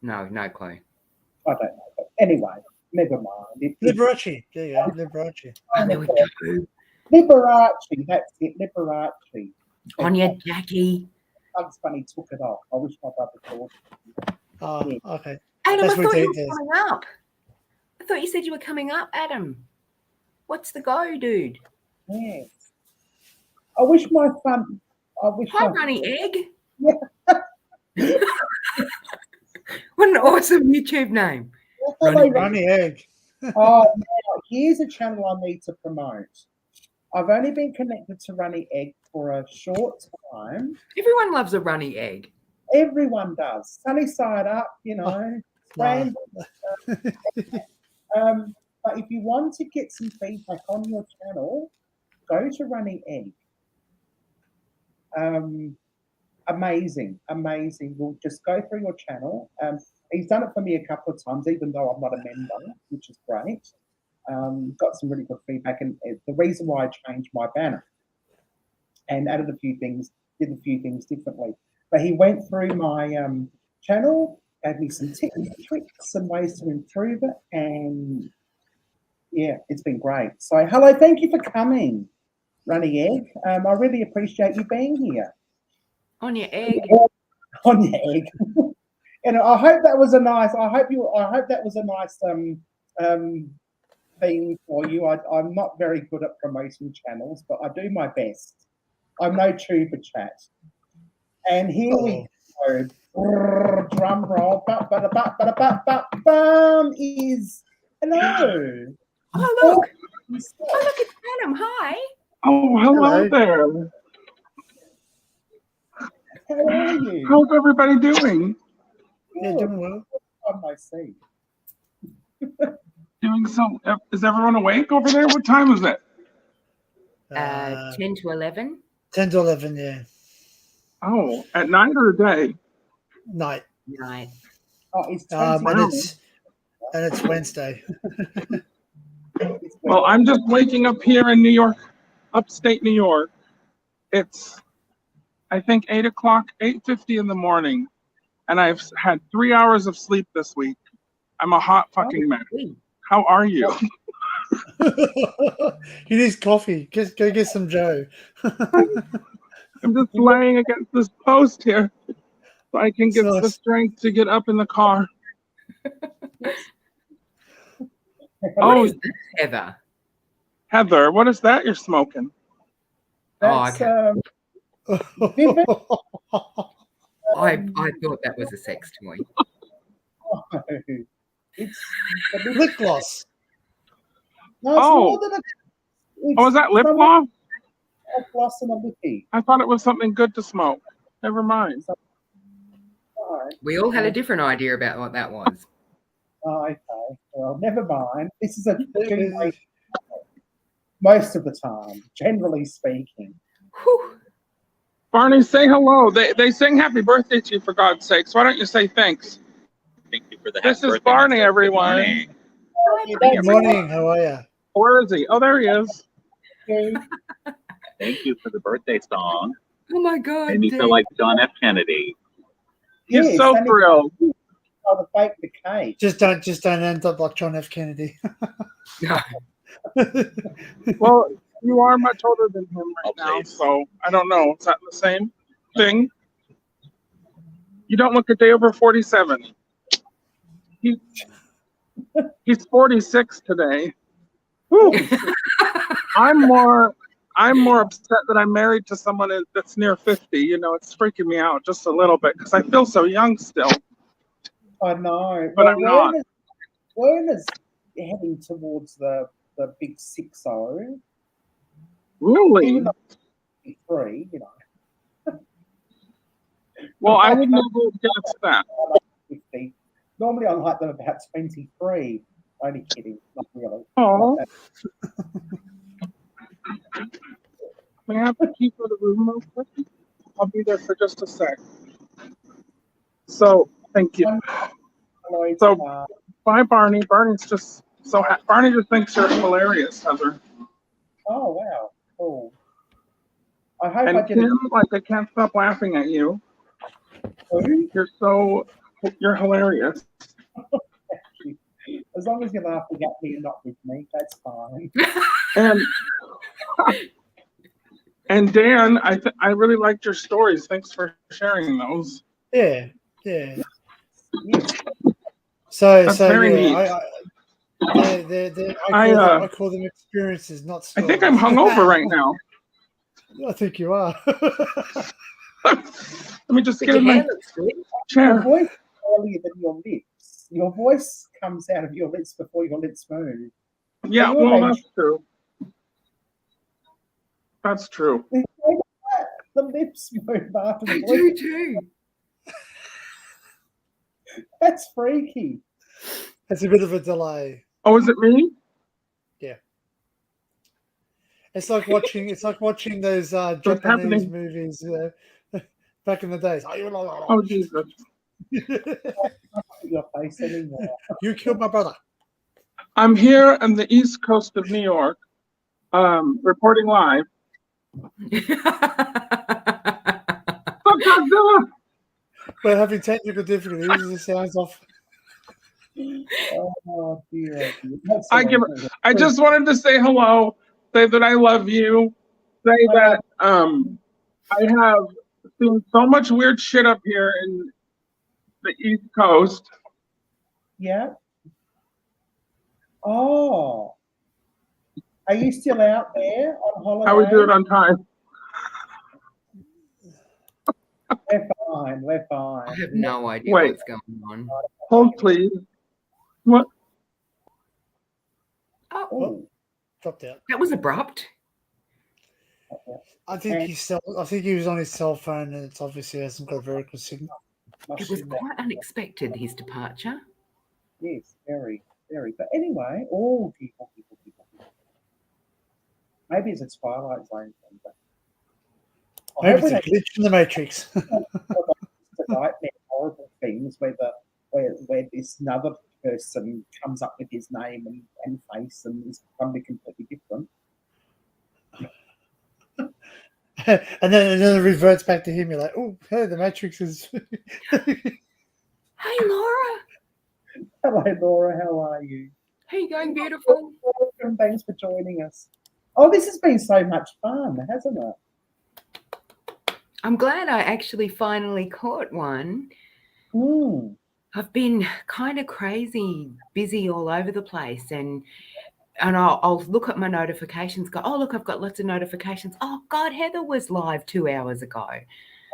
No clue. I don't know. But anyway, never mind. Liberace. There you go. Liberace. Oh, there we go. Liberace, that's it, Liberace. On your Jackie. Bugs Bunny took it off. I wish my brother thought. Oh, Yeah. okay. Adam, That's I what thought they you were did. coming up. I thought you said you were coming up, Adam. What's the go, dude? Yes. I wish my son. Hi, Runny Egg. Yeah. What an awesome YouTube name. Runny Runny Egg. Oh, now, here's a channel I need to promote. I've only been connected to Runny Egg for a short time. Everyone loves a runny egg. Everyone does. Sunny side up, you know. No. But if you want to get some feedback on your channel, go to Runny Egg. Amazing. We'll just go through your channel. He's done it for me a couple of times, even though I'm not a member, which is great. Got some really good feedback, and the reason why I changed my banner and added a few things, did a few things differently. But he went through my channel, gave me some tips, tricks, and ways to improve it, and yeah, it's been great. So, hello, thank you for coming, Runny Egg. I really appreciate you being here. On your egg. On your egg. And I hope that was a nice. I hope that was a nice thing for you. I'm not very good at promoting channels, but I do my best. I'm no tuber chat. And here we go. Drum roll. Bum is hello. Oh, look. Oh, look, it's Adam. Hi. Oh, hello there. How are you? How's everybody doing? Yeah, doing well. On my seat. Doing so. Is everyone awake over there? What time is it? 10 to 11. 10 to 11, yeah. Oh, at night or day? Night. Night. Oh, it's And it's Wednesday. Well, I'm just waking up here in New York, upstate New York. It's, I think, 8 o'clock, 8:50 in the morning, and I've had 3 hours of sleep this week. I'm a hot fucking mess. How are you? He needs coffee. Go get some Joe. I'm just laying against this post here so I can get the strength to get up in the car. What is this, Heather? Heather, what is that you're smoking? That's, I thought that was a sex toy. it's Lip gloss. No, it's more than is that lip gloss? A gloss and a lippy. I thought it was something good to smoke. Never mind. We all had a different idea about what that was. Oh, okay. Well, never mind. This is a most of the time, generally speaking. Whew. Barney, say hello. They sing happy birthday to you, for God's sakes. Why don't you say thanks? Thank you for the This happy is birthday Barney, message. everyone. Good morning. Good morning. How are you? Where is he? Oh, there he is. Thank you for the birthday song. Oh my God. Made me feel like John F. Kennedy. He's Yes, so and thrilled. Oh, to bake the cake. Just don't end up like John F. Kennedy. No. Well, you are much older than him right Oh, now, please. so I don't know. Is that the same thing? You don't look a day over 47. He's 46 today. Whew. I'm more upset that I'm married to someone that's near 50. You know, it's freaking me out just a little bit because I feel so young still. I know. But I'm not. Werner's heading towards the big 6-0. Really? Even though he's 3, you know. Well, I would never guess that. 50. Normally I like them about 23. Only kidding. Not really. Oh. May I have the key for the room real quick? I'll be there for just a sec. So, thank you. Hello, So- Tamar. Bye, Barney. Barney's just Barney just thinks you're hilarious, Heather. Oh, wow. Cool. I hope I And didn't. Kim, like, I can't stop laughing at you. Who? You're hilarious. As long as you're laughing at me and not with me, that's fine. And Dan, I really liked your stories. Thanks for sharing those. Yeah. Yes. So That's so very yeah, neat. I call them experiences, not I stories. think I'm hungover right now. I think you are. Let me just But get your in my hair looks good. Your chair. voice is earlier than your lips. Your voice comes out of your lips before your lips move. Yeah, you well, imagine- that's true. That's true. The lips move after I the voice. do too. That's freaky. It's a bit of a delay. Oh, is it me? It's like watching those happening. Japanese movies back in the days. Oh, Jesus. Your face anymore. You killed my brother. I'm here on the east coast of New York, reporting live. Godzilla! We're having technical difficulties. The sounds off. Oh dear. That's I just wanted to say hello, say that I love you, say that I have seen so much weird shit up here in the East Coast. Yeah. Oh. Are you still out there on holiday? How we do it on time? We're fine. We're I fine. have no idea Wait. what's going on. Hold, please. What? Oh, Oh. Dropped out. that was abrupt. I think he was on his cell phone, and it's obviously hasn't got a very good signal. It was quite unexpected, his departure. Yes, very, very. But anyway, people. Maybe it's a Twilight Zone thing, but I Maybe hope it's a we glitch in the matrix. don't the nightmare horrible things where this another person comes up with his name and face and is something completely different. and then it reverts back to him. You're like, oh, hey, the matrix is. Hey, Laura. Hello, Laura. How are you? How you going, beautiful? Welcome. Thanks for joining us. Oh, this has been so much fun, hasn't it? I'm glad I actually finally caught one. Mm. I've been kind of crazy, busy all over the place, and I'll look at my notifications, go, oh, look, I've got lots of notifications. Oh, God, Heather was live 2 hours ago.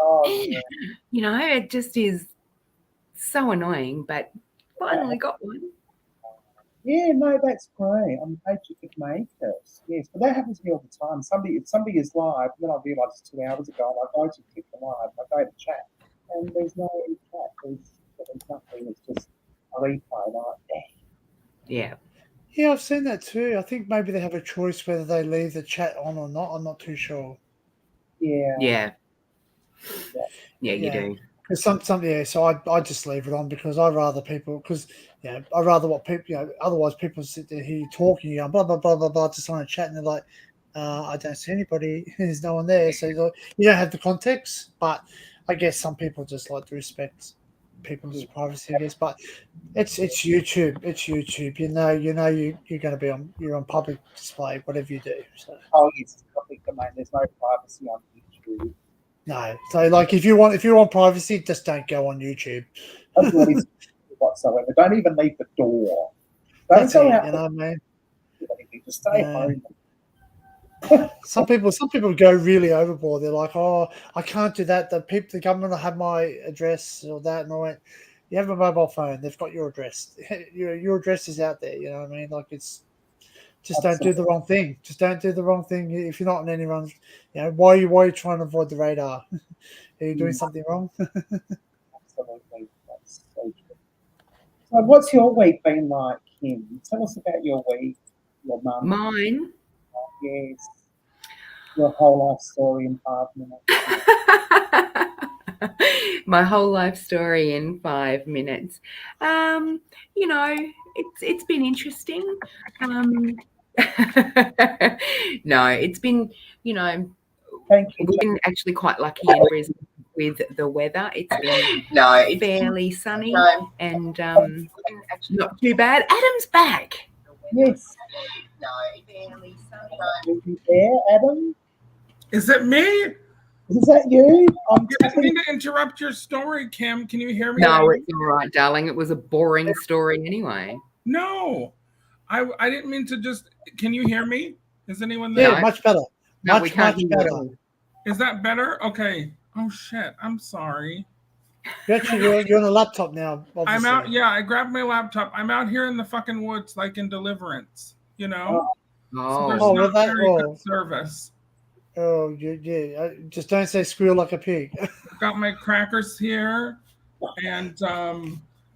Oh, yeah. You know, it just is so annoying, but finally got one. Yeah, no, that's great. I'm glad you could make it. Yes, but that happens to me all the time. If somebody is live, then I realise it's 2 hours ago, and I go to click the live, I go to chat, and there's no chat. There's nothing. It's just a replay. Like, Yeah. Yeah, I've seen that too. I think maybe they have a choice whether they leave the chat on or not. I'm not too sure. yeah. Yeah. Yeah, you Yeah. do. Because so I just leave it on because I rather people I rather what people otherwise people sit there here talking, blah blah blah blah blah, just on a chat, and they're like, I don't see anybody, there's no one there, so you don't have the context. But I guess some people just like to respect people's privacy, I guess. But it's YouTube, you're going to be you're on public display, whatever you do. So. Oh, yes, it's public domain. There's no privacy on YouTube. No, so like if you want privacy, just don't go on YouTube. Whatsoever. Don't even leave the door. Don't That's go it, out. you know what I mean? Just stay Yeah. home. Some people go really overboard. They're like, "Oh, I can't do that. The government will have my address or that." And I went, "You have a mobile phone. They've got your address. Your address is out there. You know what I mean? Like it's just don't do the wrong thing. Just don't do the wrong thing. If you're not in anyone's, why are you trying to avoid the radar? Are you doing something wrong?" Absolutely. That's so true. So, what's your week been like, Kim? Tell us about your week, your mum. Mine. Yes. Your whole life story in 5 minutes. My whole life story in 5 minutes. You know, it's been interesting. No, it's been, you know, Thank you. we've been actually quite lucky in Brisbane with the weather. It's been fairly sunny and not too bad. Adam's back. Yes. Fairly sunny. Are you there, Adam? Is it me? Is that you? I didn't mean to interrupt your story, Kim. Can you hear me? No, it's all right, darling. It was a boring story anyway. No, I didn't mean to just. Can you hear me? Is anyone there? Yeah, much better. No, we Much, can't much hear better. you. Is that better? Okay. Oh shit! I'm sorry. You're on a laptop now. Obviously. I'm out. Yeah, I grabbed my laptop. I'm out here in the fucking woods, like in Deliverance. You know. So there's Oh, not well, very good service. Oh, yeah. Just don't say squeal like a pig. Got my crackers here, and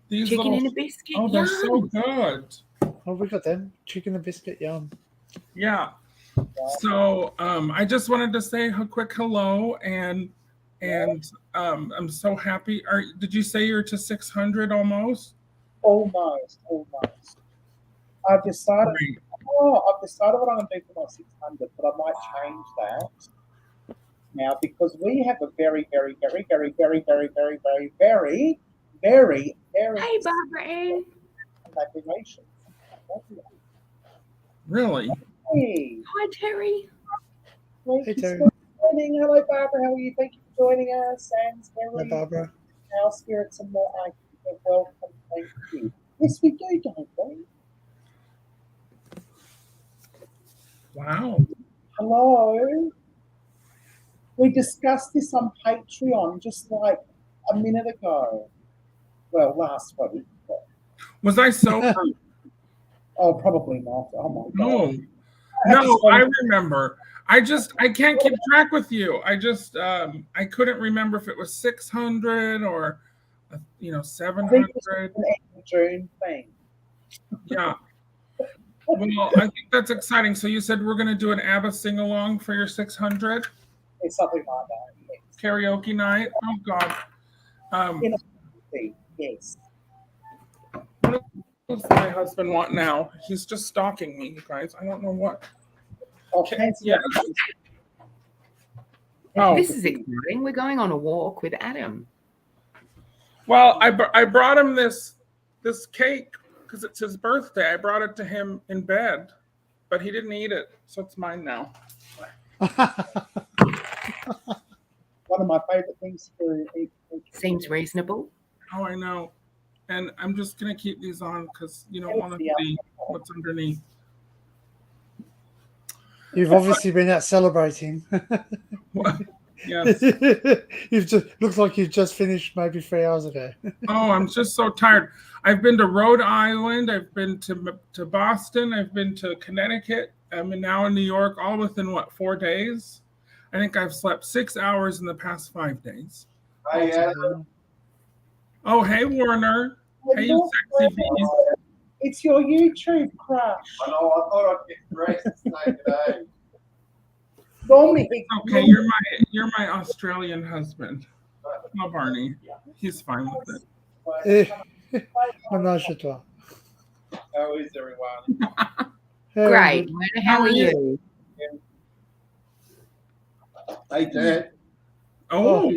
these chicken little. and a biscuit. Oh, they're so Yum. good. Oh, we got them. Chicken and biscuit, yum. Yeah. So I just wanted to say a quick hello and I'm so happy. Did you say you're to 600 almost? Almost. I've decided. Great. I've decided what I'm going to do for my 600, but I might change that now because we have a very, very, very, very, very, very, very, very, very, very, very Hey, Barbara Ann. imagination. Really? Hey, Hi, Terry. thank Hey, you Terry. for joining. Hello, Barbara. How are you? Thank you for joining us. And Hi, Terry, Barbara. our spirits and more. I welcome. Thank you. Yes, we do, don't we? Wow. Hello. We discussed this on Patreon just like a minute ago. Well, last week. Was I so Oh, probably not. Oh my No. god. No, I remember. I can't keep track with you. I couldn't remember if it was 600 or 700. An June thing. Yeah. Well, I think that's exciting. So you said we're going to do an ABBA sing along for your 600 It's something like that. Yes. karaoke night. Oh God. Yes. What does my husband want now? He's just stalking me, you guys. I don't know what. Okay. Yeah. Oh, This is exciting. We're going on a walk with Adam. well, I brought him this cake because it's his birthday. I brought it to him in bed, but he didn't eat it, so it's mine now. One of my favorite things to eat. Seems reasonable. Oh, I know. And I'm just gonna keep these on because you don't want to see what's underneath. You've obviously been out celebrating. Yes. You've just looks like you've just finished maybe 3 hours ago. Oh, I'm just so tired. I've been to Rhode Island. I've been to Boston. I've been to Connecticut. I'm now in New York, all within 4 days. I think I've slept 6 hours in the past 5 days. Hi, Adam. Oh, hey, Warner. Hey, you sexy bees. It's your YouTube crush. I know, I thought I'd get dressed today. Normally, Okay, you're my Australian husband. Oh, Barney. He's fine with it. I'm not sure. How is everyone? Great. Werner, how are you? Hey, Dad. Oh.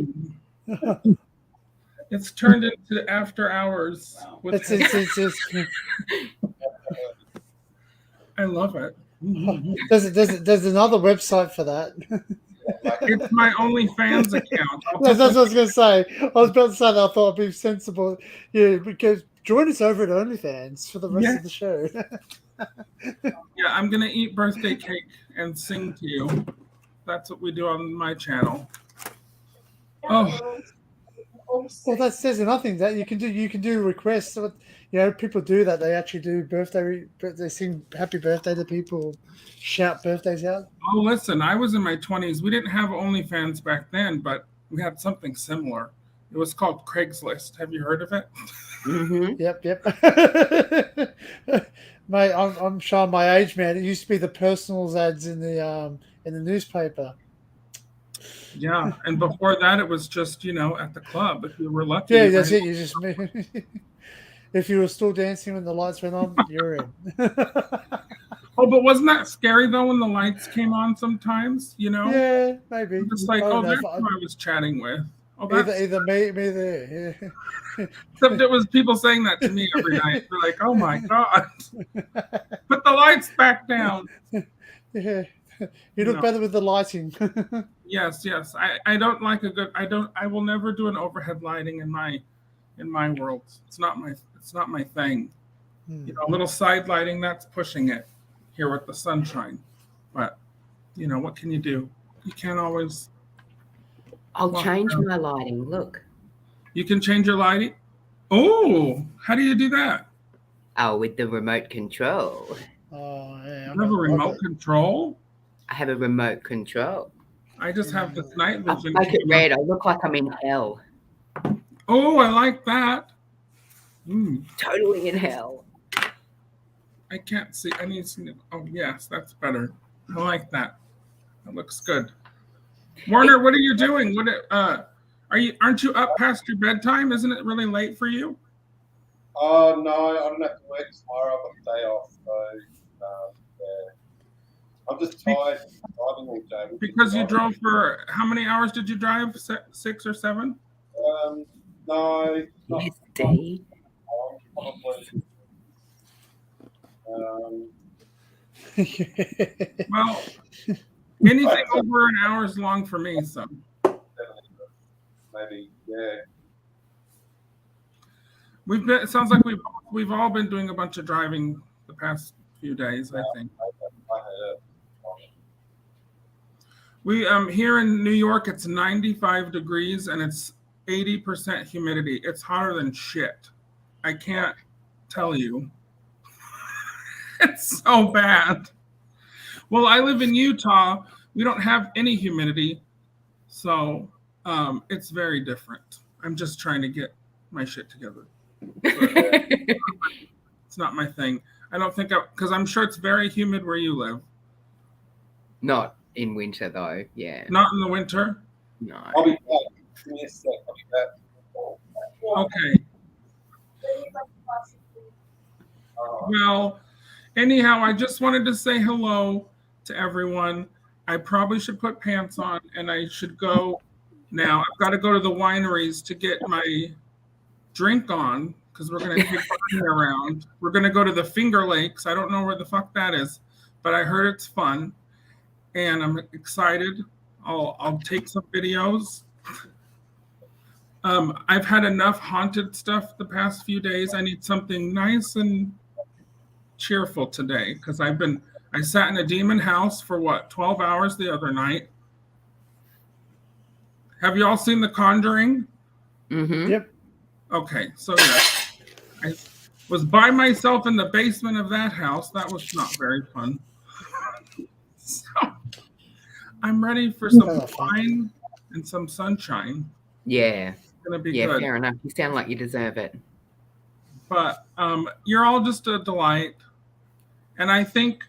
It's turned into after hours. With I love it. There's another website for that. It's my OnlyFans account. That's what I was going to say. I was about to say that I thought it'd be sensible. Yeah, because join us over at OnlyFans for the rest of the show. Yeah, I'm going to eat birthday cake and sing to you. That's what we do on my channel. Oh. Well, that says nothing. That you can do requests. You know, people do that. They actually do they sing happy birthday to people, shout birthdays out. Oh, listen, I was in my 20s. We didn't have OnlyFans back then, but we had something similar. It was called Craigslist. Have you heard of it? Mm-hmm. Yep. Mate, I'm showing my age, man. It used to be the personals ads in the newspaper. Yeah, and before that, it was just at the club if you were lucky. Yeah, you that's were it. You just if you were still dancing when the lights went on, you're in. Oh, but wasn't that scary though when the lights came on sometimes? Yeah, maybe. I'm just like, I don't oh, know there's if who I was chatting with. Oh, that's either me there. Yeah. except it was people saying that to me every night. They're like, oh my god, put the lights back down. Yeah. You look No. better with the lighting. Yes. I don't like I will never do an overhead lighting in my world. It's not my thing. A little side lighting, that's pushing it here with the sunshine. But what can you do? You can't always. I'll Well, change my lighting. Look. You can change your lighting. Oh, how do you do that? Oh, with the remote control. Oh, yeah. You have a remote control? I have a remote control. I just have this night I'll vision. make it red. I look like I'm in hell. Oh, I like that. Totally in hell. I can't see. I need to. Oh, yes, that's better. I like that. That looks good. Warner, what are you doing? Aren't you up past your bedtime? Isn't it really late for you? Oh no, I don't have to work tomorrow. I've got a day off, so yeah. I'm just tired of driving all day. Because you drove for how many hours did you drive? 6 or 7? No, not Yes, D. probably. Well, anything over an hour is long for me. So Maybe, yeah. it sounds like we've all been doing a bunch of driving the past few days. I think I heard. we here in New York it's 95 degrees and it's 80% humidity. It's hotter than shit. I can't tell you. It's so bad. Well, I live in Utah. We don't have any humidity, so it's very different. I'm just trying to get my shit together. It's not my thing. I don't think because I'm sure it's very humid where you live. Not in winter though. Yeah. Not in the winter. No. I'll be back. Give me a sec. I'll be back. Okay. Well, anyhow, I just wanted to say hello to everyone. I probably should put pants on and I should go now. I've got to go to the wineries to get my drink on because we're going to take Barney around. We're going to go to the Finger Lakes. I don't know where the fuck that is, but I heard it's fun and I'm excited. I'll take some videos. I've had enough haunted stuff the past few days. I need something nice and cheerful today because I sat in a demon house for 12 hours the other night. Have you all seen The Conjuring? Mm-hmm. Yep. Okay, so yeah, I was by myself in the basement of that house. That was not very fun. So I'm ready for some wine and some sunshine. Yeah. It's gonna be Yeah, good. fair enough. You sound like you deserve it. But you're all just a delight, and I think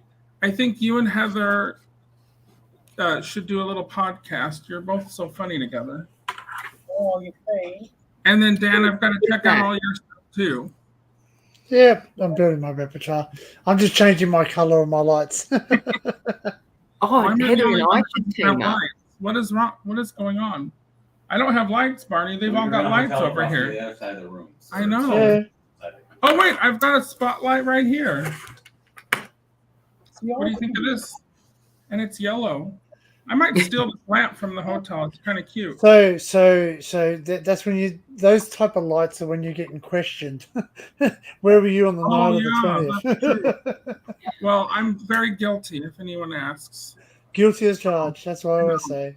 you and Heather should do a little podcast. You're both so funny together. Oh, you think? And then Dan, I've got to check out all your stuff too. Yeah, I'm building my repertoire. I'm just changing my color on my lights. Oh, Why am I Heather the only and one I that should doesn't have team up. lights? What is wrong? What is going on? I don't have lights, Barney. They've all got lights over here. The other side of the room. I know. Yeah. Oh wait, I've got a spotlight right here. What do you think of this? And it's yellow. I might steal this lamp from the hotel. It's kind of cute. So that's when those type of lights are when you're getting questioned. Where were you on the night of the 20th? Well, I'm very guilty if anyone asks. Guilty as charged. That's what I always say.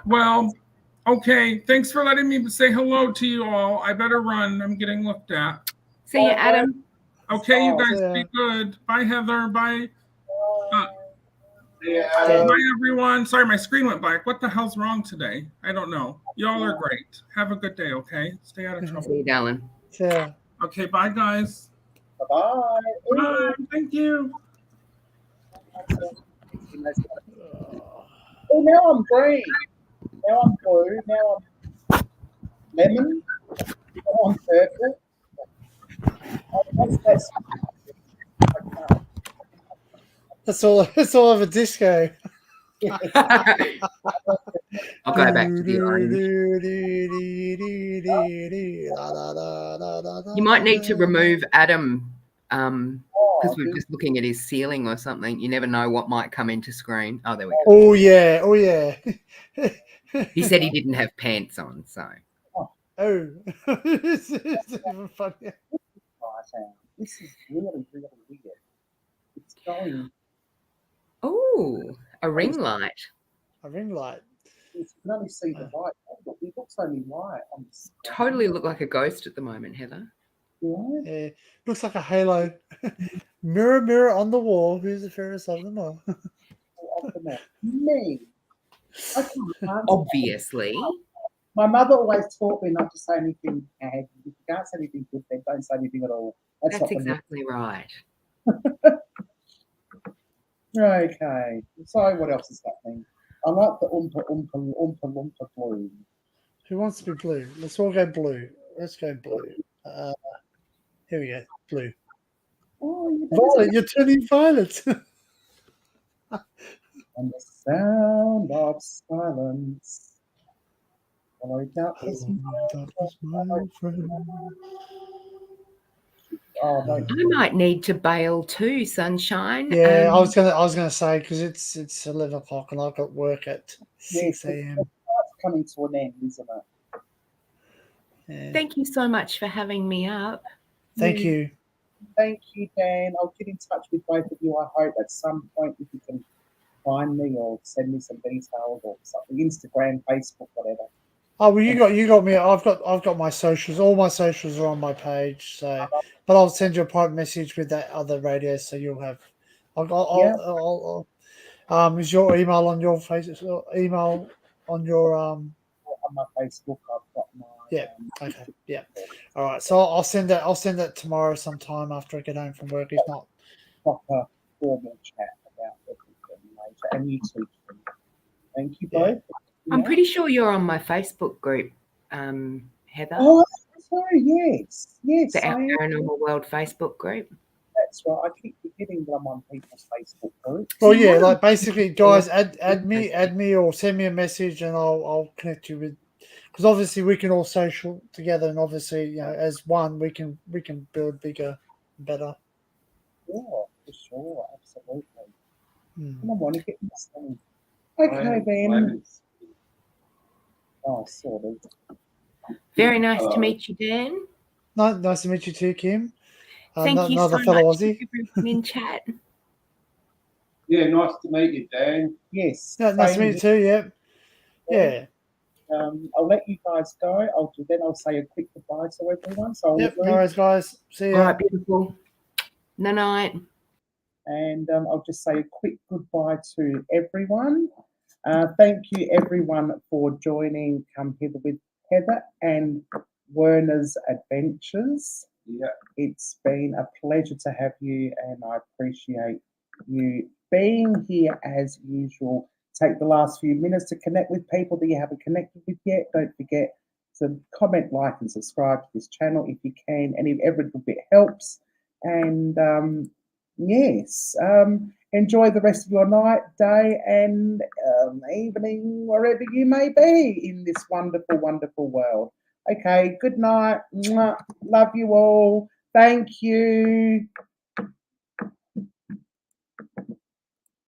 Well, okay. Thanks for letting me say hello to you all. I better run. I'm getting looked at. See you, Adam. Okay, you guys Yeah. be good. Bye, Heather. Bye. Yeah. Bye, everyone. Sorry, my screen went black. What the hell's wrong today? I don't know. Y'all are great. Have a good day, okay? Stay out of trouble. See you, darling. Yeah. Okay, bye, guys. Bye-bye. Bye. Thank you. Oh, now I'm green. Now I'm blue. Now I'm lemon. Now I'm purple. That's That's all of a disco. I'll go back to the orange. You might need to remove Adam because we're just looking at his ceiling or something. You never know what might come into screen. Oh, there we go. Oh yeah, oh yeah. He said he didn't have pants on, so. Oh, it's even funnier. This is really, really weird. It's going. Oh, a ring light. A ring light. You can only see the light. It looks only white on the screen. Totally look like a ghost at the moment, Heather. Yeah. Yeah, looks like a halo. Mirror, mirror on the wall. Who's the fairest of them all? Me. I can't. Obviously. My mother always taught me not to say anything bad. If you can't say anything good, then don't say anything at all. That's not the exactly right. Okay. So what else is happening? I like the Oompa blue. Who wants to be blue? Let's all go blue. Let's go blue. Here we go. Blue. Oh, yeah, Violet, you're turning violet. And the sound of silence. Followed out this That was my friend. Oh, no. I might need to bail too, Sunshine. Yeah, I was gonna say because it's 11 o'clock and I've got work at 6 a.m. It's coming to an end, isn't it? Yeah. Thank you so much for having me up. Thank you. Thank you, Dan. I'll get in touch with both of you. I hope at some point if you can find me or send me some details or something. Instagram, Facebook, whatever. Oh well, you got me. I've got my socials. All my socials are on my page. So, but I'll send you a private message with that other radio, so you'll have. Is your email on your Facebook? Email on your On my Facebook, I've got my. Yeah. Okay. Yeah. All right. So I'll send that. I'll send that tomorrow sometime after I get home from work. If not, Proper formal chat about everything later, and you too. Thank you Yeah. both. I'm pretty sure you're on my Facebook group, Heather. Oh, sorry. Yes. Yes. The Our I am. Paranormal World Facebook group. That's right. I keep forgetting that I'm on people's Facebook group. well, yeah. Like basically, guys, add me, or send me a message, and I'll connect you with. Because obviously we can all social together, and obviously as one we can build bigger, better. Yeah, for sure. Absolutely. Hmm. I want to get this thing. Okay, then. Oh, sort of. Very nice to meet you, Dan. Nice to meet you too, Kim. Thank you another so fellow much Aussie. to everyone in chat. Yeah, nice to meet you, Dan. Yes. Yeah, nice to same meet you too. Yeah. here. Yeah. I'll let you guys go. Then I'll say a quick goodbye to everyone. So I'll Yep. leave, No worries, guys. See All ya. right, beautiful. Night. and I'll just say a quick goodbye to everyone. Thank you, everyone, for joining Come Hither with Heather and Werner's Adventures. Yeah. It's been a pleasure to have you, and I appreciate you being here as usual. Take the last few minutes to connect with people that you haven't connected with yet. Don't forget to comment, like, and subscribe to this channel if you can. Every little bit helps. And enjoy the rest of your night, day, and evening, wherever you may be in this wonderful, wonderful world. Okay, good night. Mwah. Love you all. Thank you.